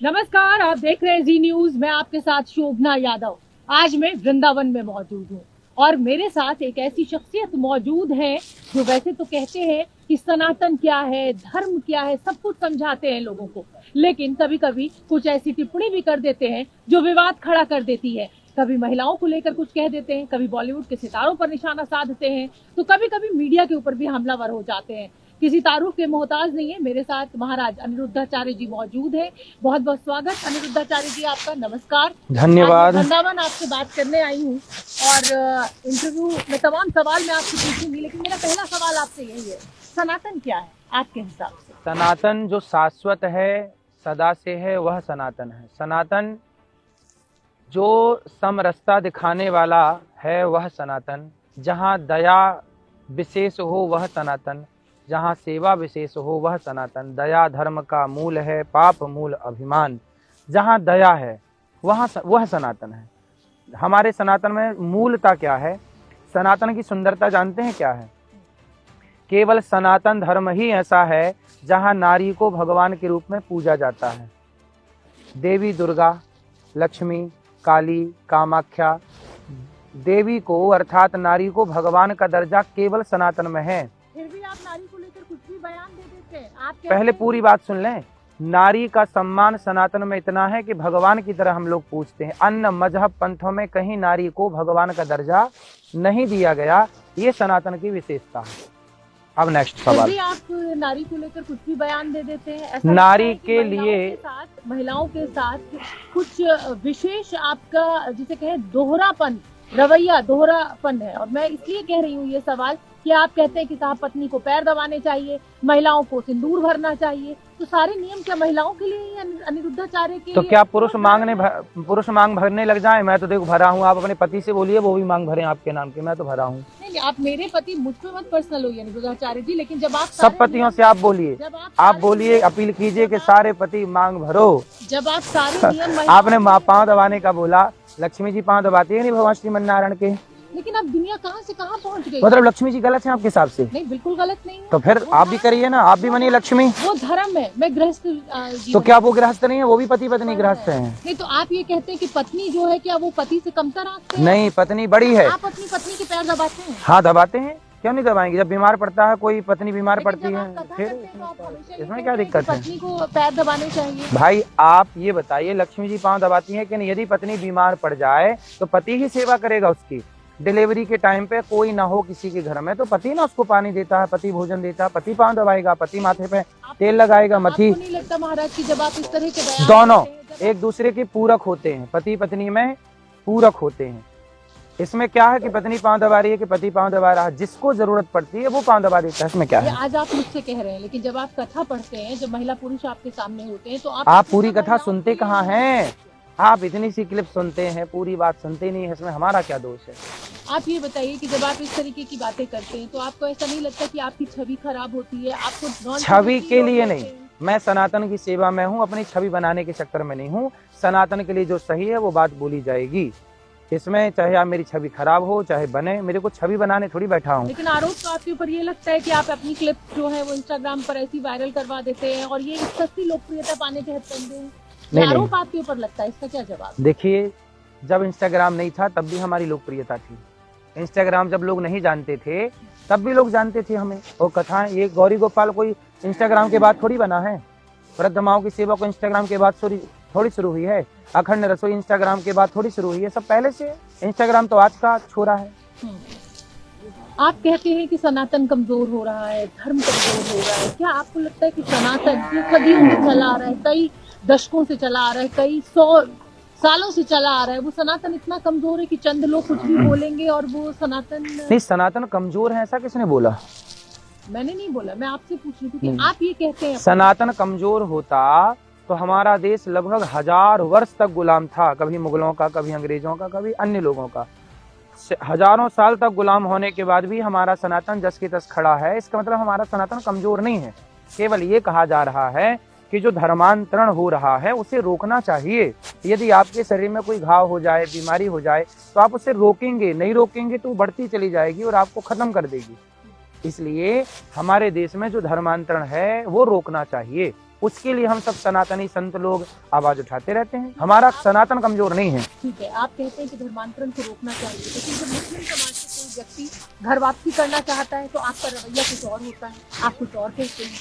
नमस्कार, आप देख रहे हैं जी न्यूज। मैं आपके साथ शोभना यादव। आज मैं वृंदावन में मौजूद हूँ और मेरे साथ एक ऐसी शख्सियत मौजूद है जो वैसे तो कहते हैं कि सनातन क्या है, धर्म क्या है, सब कुछ समझाते हैं लोगों को, लेकिन कभी कभी कुछ ऐसी टिप्पणी भी कर देते हैं जो विवाद खड़ा कर देती है। कभी महिलाओं को लेकर कुछ कह देते हैं, कभी बॉलीवुड के सितारों पर निशाना साधते हैं, तो कभी कभी मीडिया के ऊपर भी हमलावर हो जाते हैं। किसी तारुफ के मोहताज नहीं है। मेरे साथ महाराज अनिरुद्धाचार्य जी मौजूद हैं। बहुत बहुत स्वागत अनिरुद्धाचार्य जी आपका। नमस्कार, धन्यवाद। वृंदावन आपसे बात करने आई हूँ और इंटरव्यू में तमाम सवाल मैं आपसे पूछूंगी, लेकिन मेरा पहला सवाल आपसे यही है, सनातन क्या है आपके हिसाब से? सनातन जो शाश्वत है, सदा से है, वह सनातन है। सनातन जो समरसता दिखाने वाला है वह सनातन। जहाँ दया विशेष हो वह सनातन, जहाँ सेवा विशेष हो वह सनातन। दया धर्म का मूल है, पाप मूल अभिमान। जहाँ दया है वह सनातन है। हमारे सनातन में मूलता क्या है? सनातन की सुंदरता जानते हैं क्या है? केवल सनातन धर्म ही ऐसा है जहाँ नारी को भगवान के रूप में पूजा जाता है। देवी दुर्गा, लक्ष्मी, काली, कामाख्या, देवी को अर्थात नारी को भगवान का दर्जा केवल सनातन में है। फिर भी आप नारी को लेकर कुछ भी बयान दे देते हैं। आप पहले पूरी बात सुन लें। नारी का सम्मान सनातन में इतना है कि भगवान की तरह हम लोग पूछते हैं। अन्य मजहब पंथों में कहीं नारी को भगवान का दर्जा नहीं दिया गया। ये सनातन की विशेषता है। अब नेक्स्ट सवाल। भी आप नारी को लेकर कुछ भी बयान दे देते हैं। ऐसा नारी के लिए महिलाओं के साथ कुछ विशेष आपका जिसे कहें दोहरापन, रवैया दोहरापन है। और मैं इसलिए कह रही हूँ ये सवाल कि आप कहते हैं कि साहब पत्नी को पैर दबाने चाहिए, महिलाओं को सिंदूर भरना चाहिए, तो सारे नियम क्या महिलाओं के लिए ही अनिरुद्धाचार्य के? तो क्या पुरुष मांग भरने लग जाए? मैं तो देखो भरा हूँ। आप अपने पति से बोलिए वो भी मांग भरे आपके नाम की। मैं तो भरा हूँ। नहीं, आप मेरे पति, मुझ पे मत पर्सनल होइए अनिरुद्धाचार्य जी, लेकिन जब आप सब पतियों से आप बोलिए, आप बोलिए, अपील कीजिए कि सारे पति मांग भरो। जब आप सारे नियम आपने पाँव दबाने का बोला। लक्ष्मी जी पाँव दबाती है नहीं भगवान श्रीमन नारायण के? लेकिन अब दुनिया कहाँ से कहाँ पहुँच गई। मतलब लक्ष्मी जी गलत है आपके हिसाब से? नहीं, बिल्कुल गलत नहीं है। तो फिर आप भी करिए ना, आप भी बनिए लक्ष्मी। वो धर्म है, मैं गृहस्थ। तो क्या वो गृहस्थ नहीं है? वो भी पति पत्नी गृहस्थ हैं। नहीं, तो आप ये कहते हैं कि पत्नी जो है क्या वो पति से कमतर आंकते हैं? नहीं, पत्नी बड़ी है। आप अपनी पत्नी के पैर दबाते हैं? हाँ, दबाते हैं। क्यों नहीं दबाएंगे? जब बीमार पड़ता है कोई, पत्नी बीमार पड़ती है, फिर इसमें क्या दिक्कत है? पत्नी को पैर दबाने चाहिए। भाई आप ये बताइए, लक्ष्मी जी पाँव दबाती है कि नहीं? यदि पत्नी बीमार पड़ जाए तो पति ही सेवा करेगा उसकी। डिलीवरी के टाइम पे कोई ना हो किसी के घर में तो पति ना उसको पानी देता है, पति भोजन देता है, पति पाँव दबाएगा, पति माथे पे तेल लगाएगा, मथी। नहीं लगता महाराज की जब आप इस तरह के दोनों एक दूसरे के पूरक होते हैं, पति पत्नी में पूरक होते हैं। इसमें क्या है कि पत्नी पाँव दबा रही है कि पति पाँव दबा रहा है, जिसको जरूरत पड़ती है वो पाँव दबा देता है। इसमें क्या है? आज आप मुझसे कह रहे हैं, लेकिन जब आप कथा पढ़ते हैं, जब महिला पुरुष आपके सामने होते हैं, तो आप पूरी कथा सुनते कहाँ हैं? आप इतनी सी क्लिप सुनते हैं, पूरी बात सुनते नहीं है। इसमें हमारा क्या दोष है? आप ये बताइए कि जब आप इस तरीके की बातें करते हैं तो आपको ऐसा नहीं लगता कि आपकी छवि खराब होती है? आपको छवि के लिए नहीं, मैं सनातन की सेवा में हूँ, अपनी छवि बनाने के चक्कर में नहीं हूँ। सनातन के लिए जो सही है वो बात बोली जाएगी। इसमें चाहे आप मेरी छवि खराब हो चाहे बने, मेरे को छवि बनाने थोड़ी बैठा हूँ। लेकिन आरोप तो आपके ऊपर ये लगता है कि आप अपनी क्लिप जो है वो इंस्टाग्राम पर ऐसी वायरल करवा देते हैं और ये सस्ती लोकप्रियता पाने के नहीं, आरोप आपके ऊपर लगता है, इसका क्या जवाब? देखिए, जब इंस्टाग्राम नहीं था तब भी हमारी लोकप्रियता थी। इंस्टाग्राम जब लोग नहीं जानते थे तब भी लोग जानते थे हमें। और कथाएं, ये गौरी गोपाल कोई इंस्टाग्राम के बाद थोड़ी बना है। वृद्ध माओं की सेवा को इंस्टाग्राम के बाद थोड़ी शुरू हुई है। अखंड रसोई इंस्टाग्राम के बाद थोड़ी शुरू हुई है। सब पहले से। इंस्टाग्राम तो आज का छोरा है। आप कहते हैं कि सनातन कमजोर हो रहा है, धर्म कमजोर हो रहा है। क्या आपको लगता है कि सनातन जो सदियों से चला आ रहा है, कई दशकों से चला आ रहा है, कई 100 सालों से चला आ रहा है, वो सनातन इतना कमजोर है कि चंद लोग कुछ भी बोलेंगे और वो सनातन? नहीं, सनातन कमजोर है ऐसा किसने बोला? मैंने नहीं बोला, मैं आपसे पूछ रही हूँ कि आप ये कहते हैं सनातन कमजोर होता तो हमारा देश लगभग 1000 वर्ष तक गुलाम था। कभी मुगलों का, कभी अंग्रेजों का, कभी अन्य लोगों का। हजारों साल तक गुलाम होने के बाद भी हमारा सनातन जस की तस खड़ा है। इसका मतलब हमारा सनातन कमजोर नहीं है। केवल ये कहा जा रहा है कि जो धर्मांतरण हो रहा है उसे रोकना चाहिए। यदि आपके शरीर में कोई घाव हो जाए, बीमारी हो जाए, तो आप उसे रोकेंगे, नहीं रोकेंगे तो बढ़ती चली जाएगी और आपको खत्म कर देगी। इसलिए हमारे देश में जो धर्मांतरण है वो रोकना चाहिए। उसके लिए हम सब सनातनी संत लोग आवाज उठाते रहते हैं। हमारा सनातन कमजोर नहीं है। ठीक है, आप कहते हैं कि धर्मांतरण को रोकना चाहिए, लेकिन जब मुस्लिम समाज से कोई व्यक्ति घर वापसी करना चाहता है तो आपका रवैया कुछ और होता है, आप कुछ और कहते हैं।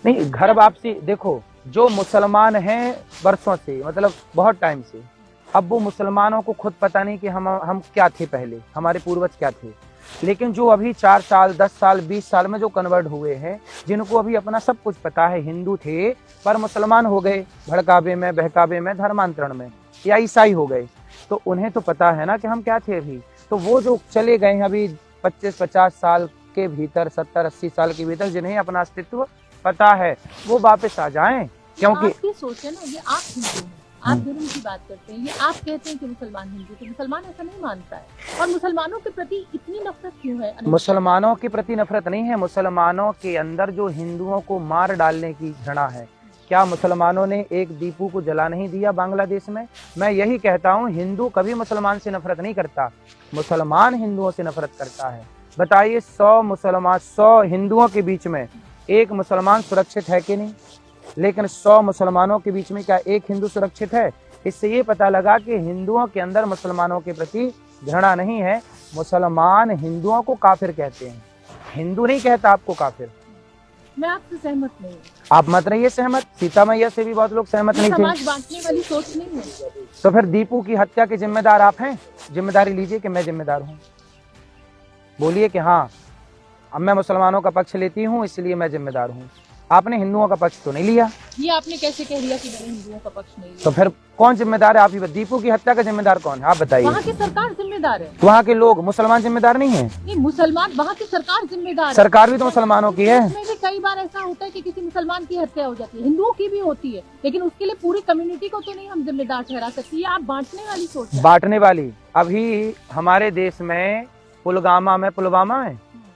नहीं, घर वापसी देखो, जो मुसलमान हैं वर्षों से, मतलब बहुत टाइम से, अब वो मुसलमानों को खुद पता नहीं कि हम क्या थे पहले, हमारे पूर्वज क्या थे। लेकिन जो अभी 4 साल 10 साल 20 साल में जो कन्वर्ट हुए हैं, जिनको अभी अपना सब कुछ पता है, हिंदू थे पर मुसलमान हो गए, भड़कावे में बहकावे में धर्मांतरण में, या ईसाई हो गए, तो उन्हें तो पता है ना कि हम क्या थे अभी। तो वो जो चले गए हैं अभी 25-50 साल के भीतर, 70-80 साल के भीतर, जिन्हें अपना अस्तित्व पता है, वो वापस आ जाएं। क्योंकि आपकी सोच है ना, ये आप हिंदू हैं, आप धर्म की बात करते हैं, ये आप कहते हैं कि मुसलमान हिंदू, तो मुसलमान ऐसा नहीं मानता है। और मुसलमानों के प्रति इतनी नफरत क्यों है? मुसलमानों के प्रति नफरत नहीं है, मुसलमानों के अंदर जो हिंदुओं को मार डालने की घृणा है। क्या मुसलमानों ने एक दीपू को जला नहीं दिया बांग्लादेश में? मैं यही कहता हूँ, हिंदू कभी मुसलमान से नफरत नहीं करता, मुसलमान हिंदुओं से नफरत करता है। बताइए, 100 हिंदुओं के बीच में एक मुसलमान सुरक्षित है कि नहीं? लेकिन 100 मुसलमानों के बीच में क्या एक हिंदू सुरक्षित है? इससे ये पता लगा कि हिंदुओं के अंदर मुसलमानों के प्रति घृणा नहीं है। मुसलमान हिंदुओं को काफिर कहते हैं, हिंदू नहीं कहता आपको काफिर। मैं आपसे सहमत नहीं हूँ। आप मत रहिए सहमत, सीता मैया से भी बहुत लोग सहमत नहीं थे। समाज बांटने वाली सोच नहीं है। तो फिर दीपू की हत्या के जिम्मेदार आप हैं? जिम्मेदारी लीजिए कि मैं जिम्मेदार हूँ, बोलिए कि हाँ अब मैं मुसलमानों का पक्ष लेती हूँ इसलिए मैं जिम्मेदार हूँ। आपने हिंदुओं का पक्ष तो नहीं लिया। ये आपने कैसे कह दिया कि मैंने हिंदुओं का पक्ष नहीं लिया? तो फिर कौन जिम्मेदार है? आप ही दीपू की हत्या का जिम्मेदार कौन है? आप बताइए। वहाँ की सरकार जिम्मेदार है। वहाँ के लोग, मुसलमान जिम्मेदार नहीं है? नहीं, मुसलमान, वहाँ की सरकार जिम्मेदार है। सरकार भी तो मुसलमानों की है। इसमें भी कई बार ऐसा होता है कि किसी मुसलमान की हत्या हो जाती है, हिंदुओं की भी होती है, लेकिन उसके लिए पूरी कम्युनिटी को तो नहीं हम जिम्मेदार ठहरा सकते। ये आप बांटने वाली सोच है। बांटने वाली। अभी हमारे देश में पुलवामा में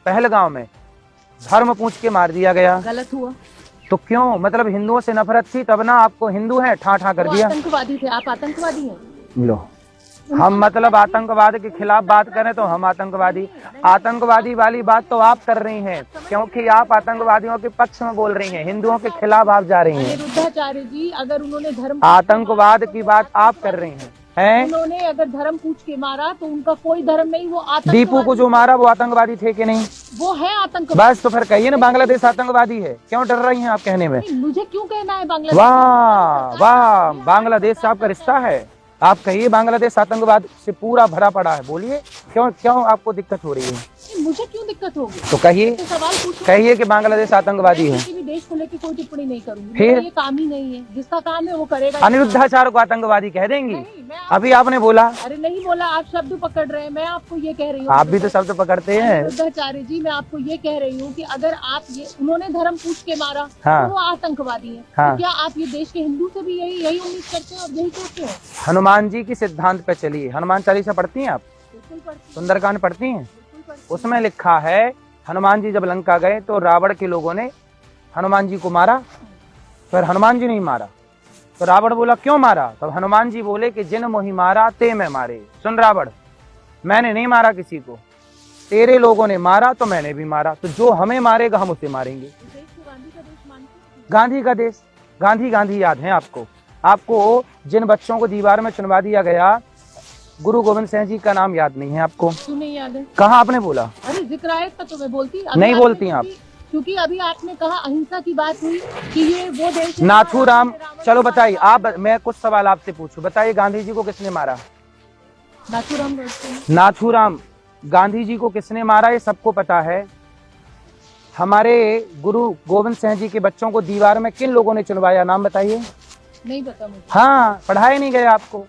पहलगांव में धर्म पूछ के मार दिया गया। गलत हुआ तो क्यों? मतलब हिंदुओं से नफरत थी तब ना आपको हिंदू है ठा कर दिया। आतंकवादी थे, आप आतंकवादी हैं। लो, हम मतलब आतंकवाद के खिलाफ बात करें तो हम आतंकवादी वाली बात तो आप कर रही हैं, क्योंकि आप आतंकवादियों के पक्ष में बोल रही हैं, हिंदुओं के खिलाफ आप जा रही हैं। अनिरुद्धाचार्य जी, अगर उन्होंने धर्म आतंकवाद की बात आप कर रही हैं। उन्होंने अगर धर्म पूछ के मारा तो उनका कोई धर्म नहीं, वो आतंकवादी। दीपू को जो मारा वो आतंकवादी थे कि नहीं? वो है आतंकवादी। बस तो फिर कहिए ना बांग्लादेश आतंकवादी है। क्यों डर रही हैं आप कहने में? मुझे क्यों कहना है बांग्लादेश? वाह वाह, बांग्लादेश से आपका रिश्ता है। आप कहिए बांग्लादेश आतंकवाद से पूरा भरा पड़ा है, बोलिए क्यों आपको दिक्कत हो रही है? मुझे क्यों दिक्कत होगी? तो कहिए, सवाल पूछो, कहिए कि बांग्लादेश आतंकवादी है। किसी भी देश को लेकर कोई टिप्पणी नहीं करूंगी, फिर ये काम ही नहीं है, जिसका काम है वो करेगा। अनिरुद्धाचार्य को आतंकवादी कह देंगी? अभी आपने बोला। अरे नहीं बोला, आप शब्द पकड़ रहे हैं, मैं आपको ये कह रही हूँ। आप भी तो शब्द पकड़ते हैं। अनिरुद्धाचार्य जी, मैं आपको ये कह रही हूँ कि अगर आप उन्होंने धर्म पूछ के मारा हाँ, तो वो आतंकवादी है। हाँ, तो क्या आप ये देश के हिंदू से भी यही उम्मीद करते हैं और यही सोचते हैं? हनुमान जी की सिद्धांत पे चलिए। हनुमान चालीसा पढ़ती हैं आप? बिल्कुल पढ़ती। सुंदरकांड पढ़ती हैं? उसमें लिखा है हनुमान जी जब लंका गए तो रावण के लोगों ने हनुमान जी को मारा, फिर हनुमान जी नहीं मारा। तो रावण बोला क्यों मारा? तब हनुमान जी बोले कि जिन मोहि मारा ते मैं मारे। सुन रावण, मैंने नहीं मारा किसी को, तेरे लोगों ने मारा तो मैंने भी मारा, तो जो हमें मारेगा हम उसे मारेंगे। गांधी का देश, गांधी याद है आपको? आपको जिन बच्चों को दीवार में चुनवा दिया गया, गुरु गोविंद सिंह जी का नाम याद नहीं है आपको? क्यों नहीं याद है? कहाँ आपने बोला? अरे जिक्र आयत का तो मैं बोलती नहीं बोलती आप, क्योंकि अभी आपने कहा अहिंसा की बात हुई कि ये वो देश। नाथूराम, चलो बताइए आप, मैं कुछ सवाल आपसे पूछूं, बताइए गांधी जी को किसने मारा? नाथूराम गांधी जी को किसने मारा ये सबको पता है। हमारे गुरु गोविंद सिंह जी के बच्चों को दीवार में किन लोगों ने चुनवाया, नाम बताइए। नहीं पता मुझे। हाँ, पढ़ाया नहीं गया आपको।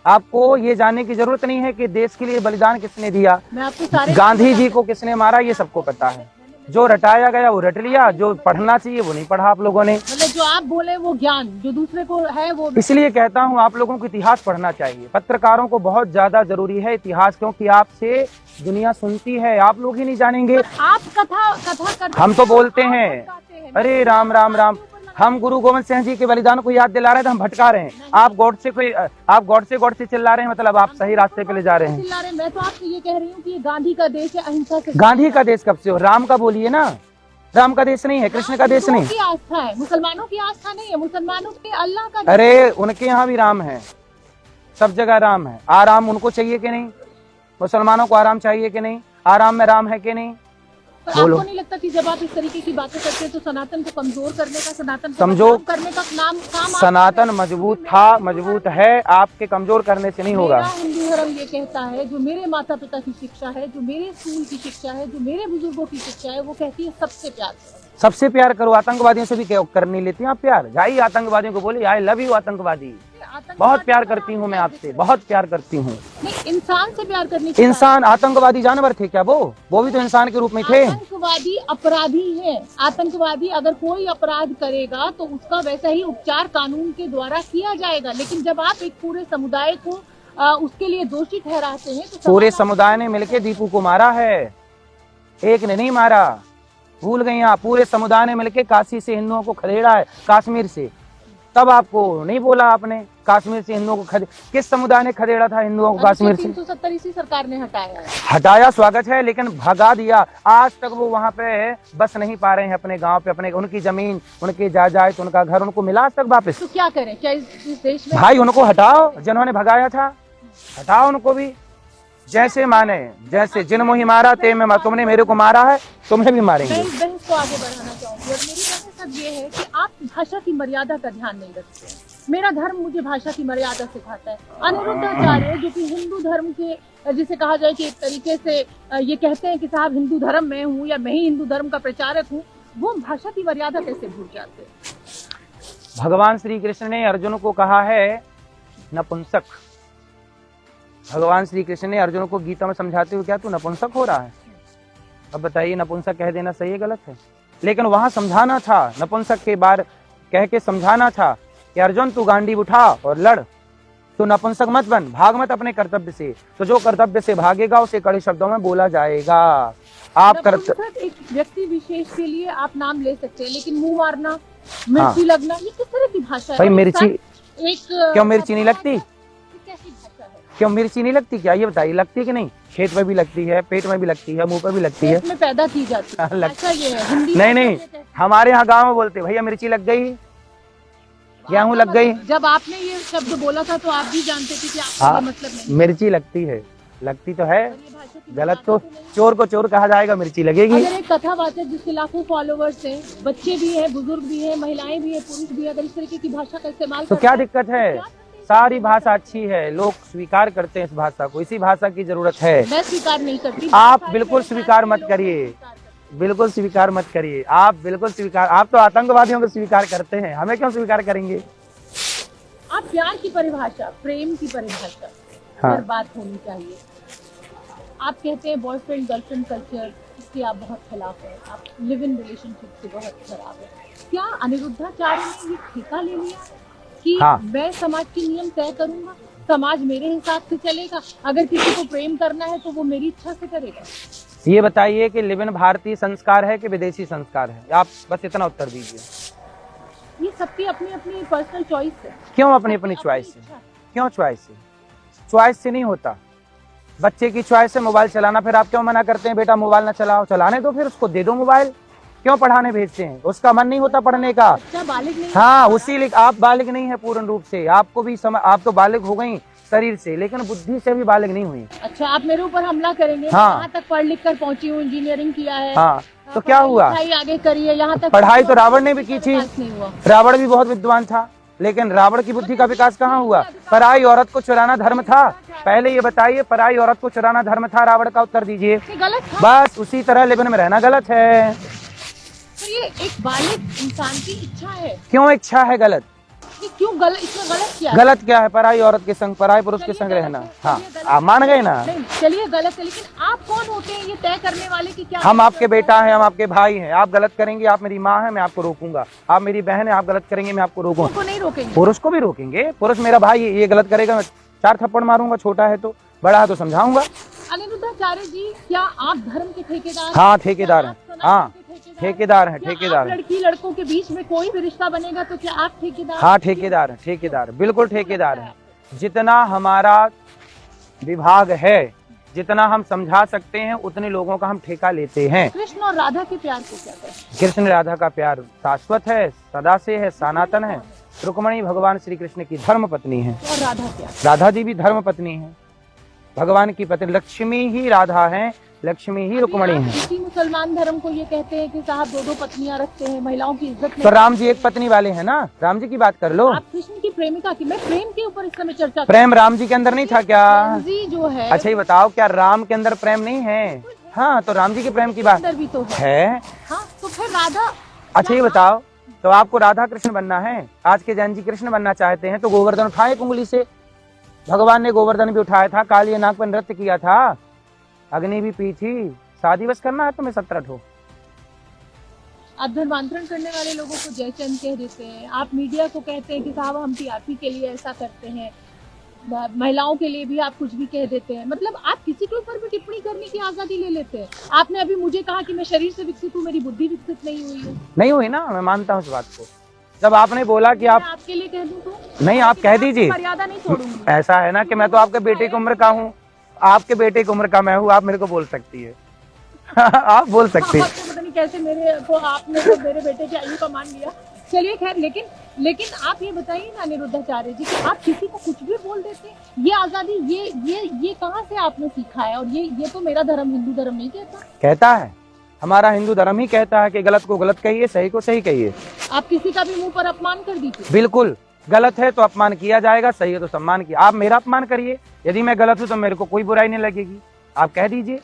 आपको ये जानने की जरूरत नहीं है कि देश के लिए बलिदान किसने दिया, मैं आपको सारे गांधी जी को किसने मारा ये सबको पता है। जो रटाया गया वो रट लिया, जो पढ़ना चाहिए वो नहीं पढ़ा आप लोगों ने। मतलब जो आप बोले वो ज्ञान जो दूसरे को है वो। इसलिए कहता हूँ आप लोगों को इतिहास पढ़ना चाहिए। पत्रकारों को बहुत ज्यादा जरूरी है इतिहास, क्योंकि आपसे दुनिया सुनती है, आप लोग ही नहीं जानेंगे। आप कथा करते, हम तो बोलते हैं अरे राम राम राम, हम गुरु गोविंद सिंह जी के बलिदान को याद दिला रहे हैं तो हम भटका रहे हैं। आप गॉडसे चिल्ला रहे हैं, मतलब आप सही रास्ते पे ले जा रहे हैं। मैं तो आपसे ये कह रही हूँ कि ये गांधी का देश है, अहिंसा से। गांधी का देश कब से हो? राम का बोलिए ना, राम का देश नहीं है, कृष्ण का देश नहीं। की आस्था है, मुसलमानों की आस्था नहीं है, मुसलमानों के अल्लाह का। अरे उनके यहाँ भी राम है, सब जगह राम है। आराम उनको चाहिए कि नहीं? मुसलमानों को आराम चाहिए कि नहीं? आराम में राम है कि नहीं? पर बोलो। आपको नहीं लगता कि जब आप इस तरीके की बातें करते हैं तो सनातन को कमजोर करने का, सनातन को समझो, बदनाम करने का काम आप सनातन मजबूत था, मजबूत है, आपके कमजोर करने से नहीं होगा। मेरा हिंदू धर्म ये कहता है, जो मेरे माता पिता की शिक्षा है, जो मेरे स्कूल की शिक्षा है, जो मेरे बुजुर्गों की शिक्षा है, वो कहती है सबसे प्यार करो। सबसे प्यार करो। आतंकवादियों से भी क्यों कर नहीं लेती आप प्यार? जाइए आतंकवादियों को बोले आई लव यू आतंकवादी, बहुत प्यार करती हूँ मैं आपसे, बहुत प्यार करती हूँ। नहीं, इंसान से प्यार करनी चाहिए। इंसान, आतंकवादी जानवर थे क्या वो भी तो इंसान के रूप में थे। आतंकवादी अपराधी है। आतंकवादी अगर कोई अपराध करेगा तो उसका वैसा ही उपचार कानून के द्वारा किया जाएगा। लेकिन जब आप एक पूरे समुदाय को उसके लिए दोषी ठहराते हैं तो पूरे समुदाय ने मिलकर दीपू को मारा है, एक ने नहीं मारा, भूल गई आप। पूरे समुदाय ने मिलकर काशी से हिंदुओं को खदेड़ा है, कश्मीर से। तब आपको नहीं बोला आपने, कश्मीर से हिंदुओं को किस समुदाय ने खदेड़ा था हिंदुओं को कश्मीर से? 370 इसी सरकार ने हटाया है। हटाया, स्वागत है, लेकिन भगा दिया। आज तक वो वहाँ पे बस नहीं पा रहे हैं अपने गांव पे, अपने उनकी जमीन, उनकी जायदाद, उनका घर उनको मिला आज तक वापस। तो क्या करें, क्या इस देश में? भाई उनको हटाओ, जिन्होंने भगाया था हटाओ उनको भी। जैसे माने, जैसे जिन मुही मारा ते में, तुमने मेरे को मारा है, तुम्हें भी मारेंगे। मैं इस बहस को आगे बढ़ाना चाहूंगी और मेरी बहस अब ये है कि आप भाषा की मर्यादा का ध्यान नहीं रखते। मेरा धर्म मुझे भाषा की मर्यादा सिखाता है। अनिरुद्धाचार्य जो कि हिंदू धर्म के, जिसे कहा जाए कि एक तरीके से ये कहते हैं कि साहब हिंदू धर्म में हूँ या मैं ही हिंदू धर्म का प्रचारक हूँ, वो भाषा की मर्यादा कैसे भूल जाते हैं? भगवान श्री कृष्ण ने अर्जुन को कहा है नपुंसक। भगवान श्री कृष्ण ने अर्जुन को गीता में समझाते हुए, क्या तू नपुंसक हो रहा है? अब बताइए, नपुंसक कह देना सही है गलत है? लेकिन वहां समझाना था, नपुंसक के बार कह के समझाना था कि अर्जुन तू गांडीव उठा और लड़, तू नपुंसक मत बन, भाग मत अपने कर्तव्य से। तो जो कर्तव्य से भागेगा उसे कड़े शब्दों में बोला जाएगा। आप एक व्यक्ति विशेष के लिए आप नाम ले सकते हैं, लेकिन मुंह मारना, मिर्ची लगना, ये किस तरह की भाषा है? भाई मिर्ची, एक क्यों मिर्ची नहीं लगती? कैसी भाषा है? क्यों मिर्ची नहीं लगती क्या? ये बताइए, लगती है कि नहीं? खेत में भी लगती है, पेट में भी लगती है, मुंह पर भी लगती है, में पैदा की जाती है। अच्छा ये है हिंदी नहीं, हमारे यहाँ गाँव में बोलते भैया मिर्ची लग गई, गेहूं लग गई। जब आपने ये शब्द बोला था तो आप भी जानते थे कि आपका मतलब नहीं। मिर्ची लगती है, लगती तो है, गलत तो चोर को चोर कहा जाएगा, मिर्ची लगेगी। अगर एक कथावाचक जिसके लाखों फॉलोवर्स हैं, बच्चे भी हैं, बुजुर्ग भी हैं, महिलाएं भी हैं, पुरुष भी हैं, अगर इस तरीके की भाषा का इस्तेमाल तो क्या दिक्कत है? सारी भाषा अच्छी है, लोग स्वीकार करते हैं इस भाषा को, इसी भाषा की जरूरत है। मैं स्वीकार नहीं करती। आप बिल्कुल स्वीकार मत करिए, बिल्कुल स्वीकार मत करिए, आप बिल्कुल स्वीकार, आप तो आतंकवादियों को स्वीकार करते हैं, हमें क्यों स्वीकार करेंगे? आप प्यार की परिभाषा, प्रेम की परिभाषा पर बात होनी चाहिए। आप कहते हैं बॉयफ्रेंड गर्लफ्रेंड कल्चर, इसके आप बहुत खिलाफ हैं, आप लिव इन रिलेशनशिप से बहुत खराब है। क्या अनिरुद्धाचार्य ने ये ठेका ले लिया कि मैं समाज के नियम तय करूंगा, समाज मेरे हिसाब से चलेगा, अगर किसी को प्रेम करना है तो वो मेरी इच्छा से करेगा? ये बताइए कि लिव इन भारतीय संस्कार है कि विदेशी संस्कार है? आप बस इतना उत्तर दीजिए। ये सबकी अपनी अपनी पर्सनल चॉइस है। क्यों अपनी अपनी चॉइस है? क्यों चॉइस है? चॉइस से नहीं होता। बच्चे की चॉइस है मोबाइल चलाना, फिर आप क्यों मना करते हैं बेटा मोबाइल ना चलाओ? चलाने दो, फिर उसको दे दो मोबाइल, क्यों पढ़ाने भेजते हैं? उसका मन नहीं होता पढ़ने का। बालिग नहीं, हाँ उसी, आप बालिग नहीं है पूर्ण रूप से, आपको भी आप तो बालिग हो गई शरीर से, लेकिन बुद्धि से भी बालिग नहीं हुई। अच्छा, आप मेरे ऊपर हमला करेंगे? हाँ। यहाँ तक पढ़ लिख कर पहुँची हूँ, इंजीनियरिंग किया है। हाँ, तो क्या हुआ? आगे करिए, यहाँ तक पढ़ाई तो रावण ने भी की थी, रावण भी बहुत विद्वान था, लेकिन रावण की बुद्धि का विकास कहाँ हुआ? पराई औरत को चुराना धर्म था? पहले ये बताइए, पराई औरत को चुराना धर्म था रावण का? उत्तर दीजिए। गलत था। बस उसी तरह लिवन में रहना गलत है। तो ये एक बालिग इंसान की इच्छा है। क्यों इच्छा है गलत? ये क्यों गलत? इसमें गलत क्या है? गलत क्या है? पराई औरत के संग, पराई पुरुष के संग रहना। हाँ, आप मान गए ना? चलिए गलत है, लेकिन आप कौन होते हैं ये तय करने वाले की? क्या हम आपके बेटा हैं, हम आपके भाई हैं, आप गलत करेंगे, आप मेरी माँ है, मैं आपको रोकूंगा। आप मेरी बहन है, आप गलत करेंगे, मैं आपको रोकूंगा। नहीं रोकेंगे, पुरुष को भी रोकेंगे। पुरुष मेरा भाई, ये गलत करेगा मैं 4 थप्पड़ मारूंगा, छोटा है तो, बड़ा है तो समझाऊंगा। अनिरुद्धाचार्य जी, क्या आप धर्म के ठेकेदार? हाँ ठेकेदार हैं, हाँ ठेकेदार हैं, ठेकेदार हैं। लड़की लड़कों के बीच में कोई भी रिश्ता बनेगा तो क्या आप ठेकेदार? हाँ ठेकेदार हैं, ठेकेदार बिल्कुल ठेकेदार हैं। जितना हमारा विभाग है, जितना हम समझा सकते हैं उतने लोगों का हम ठेका लेते हैं। कृष्ण और राधा के प्यार को क्या कहते कृष्ण राधा का प्यार शाश्वत है, सदा से है, सनातन है। रुक्मणी भगवान श्री कृष्ण की धर्म पत्नी है। और राधा क्या? राधा जी भी धर्म पत्नी है, भगवान की पत्नी। लक्ष्मी ही राधा है, लक्ष्मी ही रुक्मणी है। किसी मुसलमान धर्म को ये कहते हैं कि साहब दो पत्नियां रखते हैं, महिलाओं की इज्जत नहीं। तो राम जी एक पत्नी वाले हैं ना, राम जी की बात कर लो। आप कृष्ण की प्रेमिका की, मैं प्रेम के ऊपर इस समय चर्चा प्रेम राम जी के अंदर नहीं था क्या? जी जो है। अच्छा ये बताओ, क्या राम के अंदर प्रेम नहीं है? हाँ, तो राम जी के प्रेम की बात अंदर भी तो है। हाँ, तो फिर राधा। अच्छा ये बताओ, तो आपको राधा कृष्ण बनना है, आज के जैन जी कृष्ण बनना चाहते हैं, तो गोवर्धन उठाए उंगली से। भगवान ने गोवर्धन भी उठाया था, काली नाग पर नृत्य किया था, अग्नि भी पी थी। शादी बस करना है तुम्हें 17 ठो। आप धर्मांतरण करने वाले लोगों को जयचंद कह देते हैं, आप मीडिया को कहते हैं कि साहब हम टीआरपी के लिए ऐसा करते हैं, महिलाओं के लिए भी आप कुछ भी कह देते हैं। मतलब आप किसी के ऊपर भी टिप्पणी करने की आजादी ले लेते हैं। आपने अभी मुझे कहा कि मैं शरीर से विकसित हूँ, मेरी बुद्धि विकसित नहीं हुई है। नहीं हुई ना, मैं मानता हूँ इस बात को। जब आपने बोला कि आप आपके लिए कह दूं तो नहीं, आप कह दीजिए। मर्यादा नहीं तोड़ूंगी। ऐसा है ना कि मैं तो आपके बेटे की उम्र का हूँ, आपके बेटे की उम्र का मैं हूँ, आप मेरे को बोल सकती है। आप बोल सकती है। पता नहीं कैसे मेरे को आपने तो मेरे बेटे की आयु का मान लिया। चलिए खैर, लेकिन आप ये बताइए ना अनिरुद्धाचार्य जी कि आप किसी को कुछ भी बोल देते हैं, ये आजादी ये कहाँ से आपने सीखा है? और ये तो मेरा धर्म, हिंदू धर्म नहीं कहता। कहता है, हमारा हिंदू धर्म ही कहता है कि गलत को गलत कहिए, सही को सही कहिए। आप किसी का भी मुंह पर अपमान कर दीजिए। बिल्कुल, गलत है तो अपमान किया जाएगा, सही है तो सम्मान किया। आप मेरा अपमान करिए, यदि मैं गलत हूं तो मेरे को कोई बुराई नहीं लगेगी, आप कह दीजिए।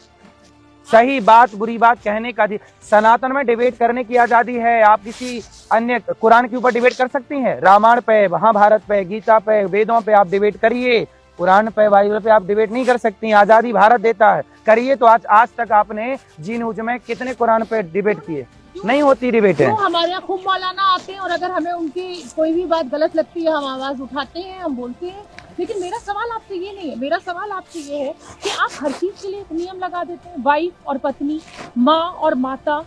सही बात बुरी बात कहने का सनातन में डिबेट करने की आजादी है। आप किसी अन्य कुरान के ऊपर डिबेट कर सकती हैं, रामायण पे, महाभारत पे, गीता पे, वेदों पे आप डिबेट करिए। कुरान पे, बाइबल पे आप डिबेट नहीं कर सकती। आजादी भारत देता है, करिए। तो आज तक आपने जी न्यूज में कितने कुरान पे डिबेट किए? नहीं होती डिबेट। तो हमारे यहाँ खूब मौलाना आते हैं और अगर हमें उनकी कोई भी बात गलत लगती है हम आवाज उठाते हैं, हम बोलते हैं। लेकिन मेरा सवाल आपसे ये नहीं है, मेरा सवाल आपसे ये है कि आप हर चीज के लिए एक नियम लगा देते हैं। वाइफ और पत्नी, माँ और माता,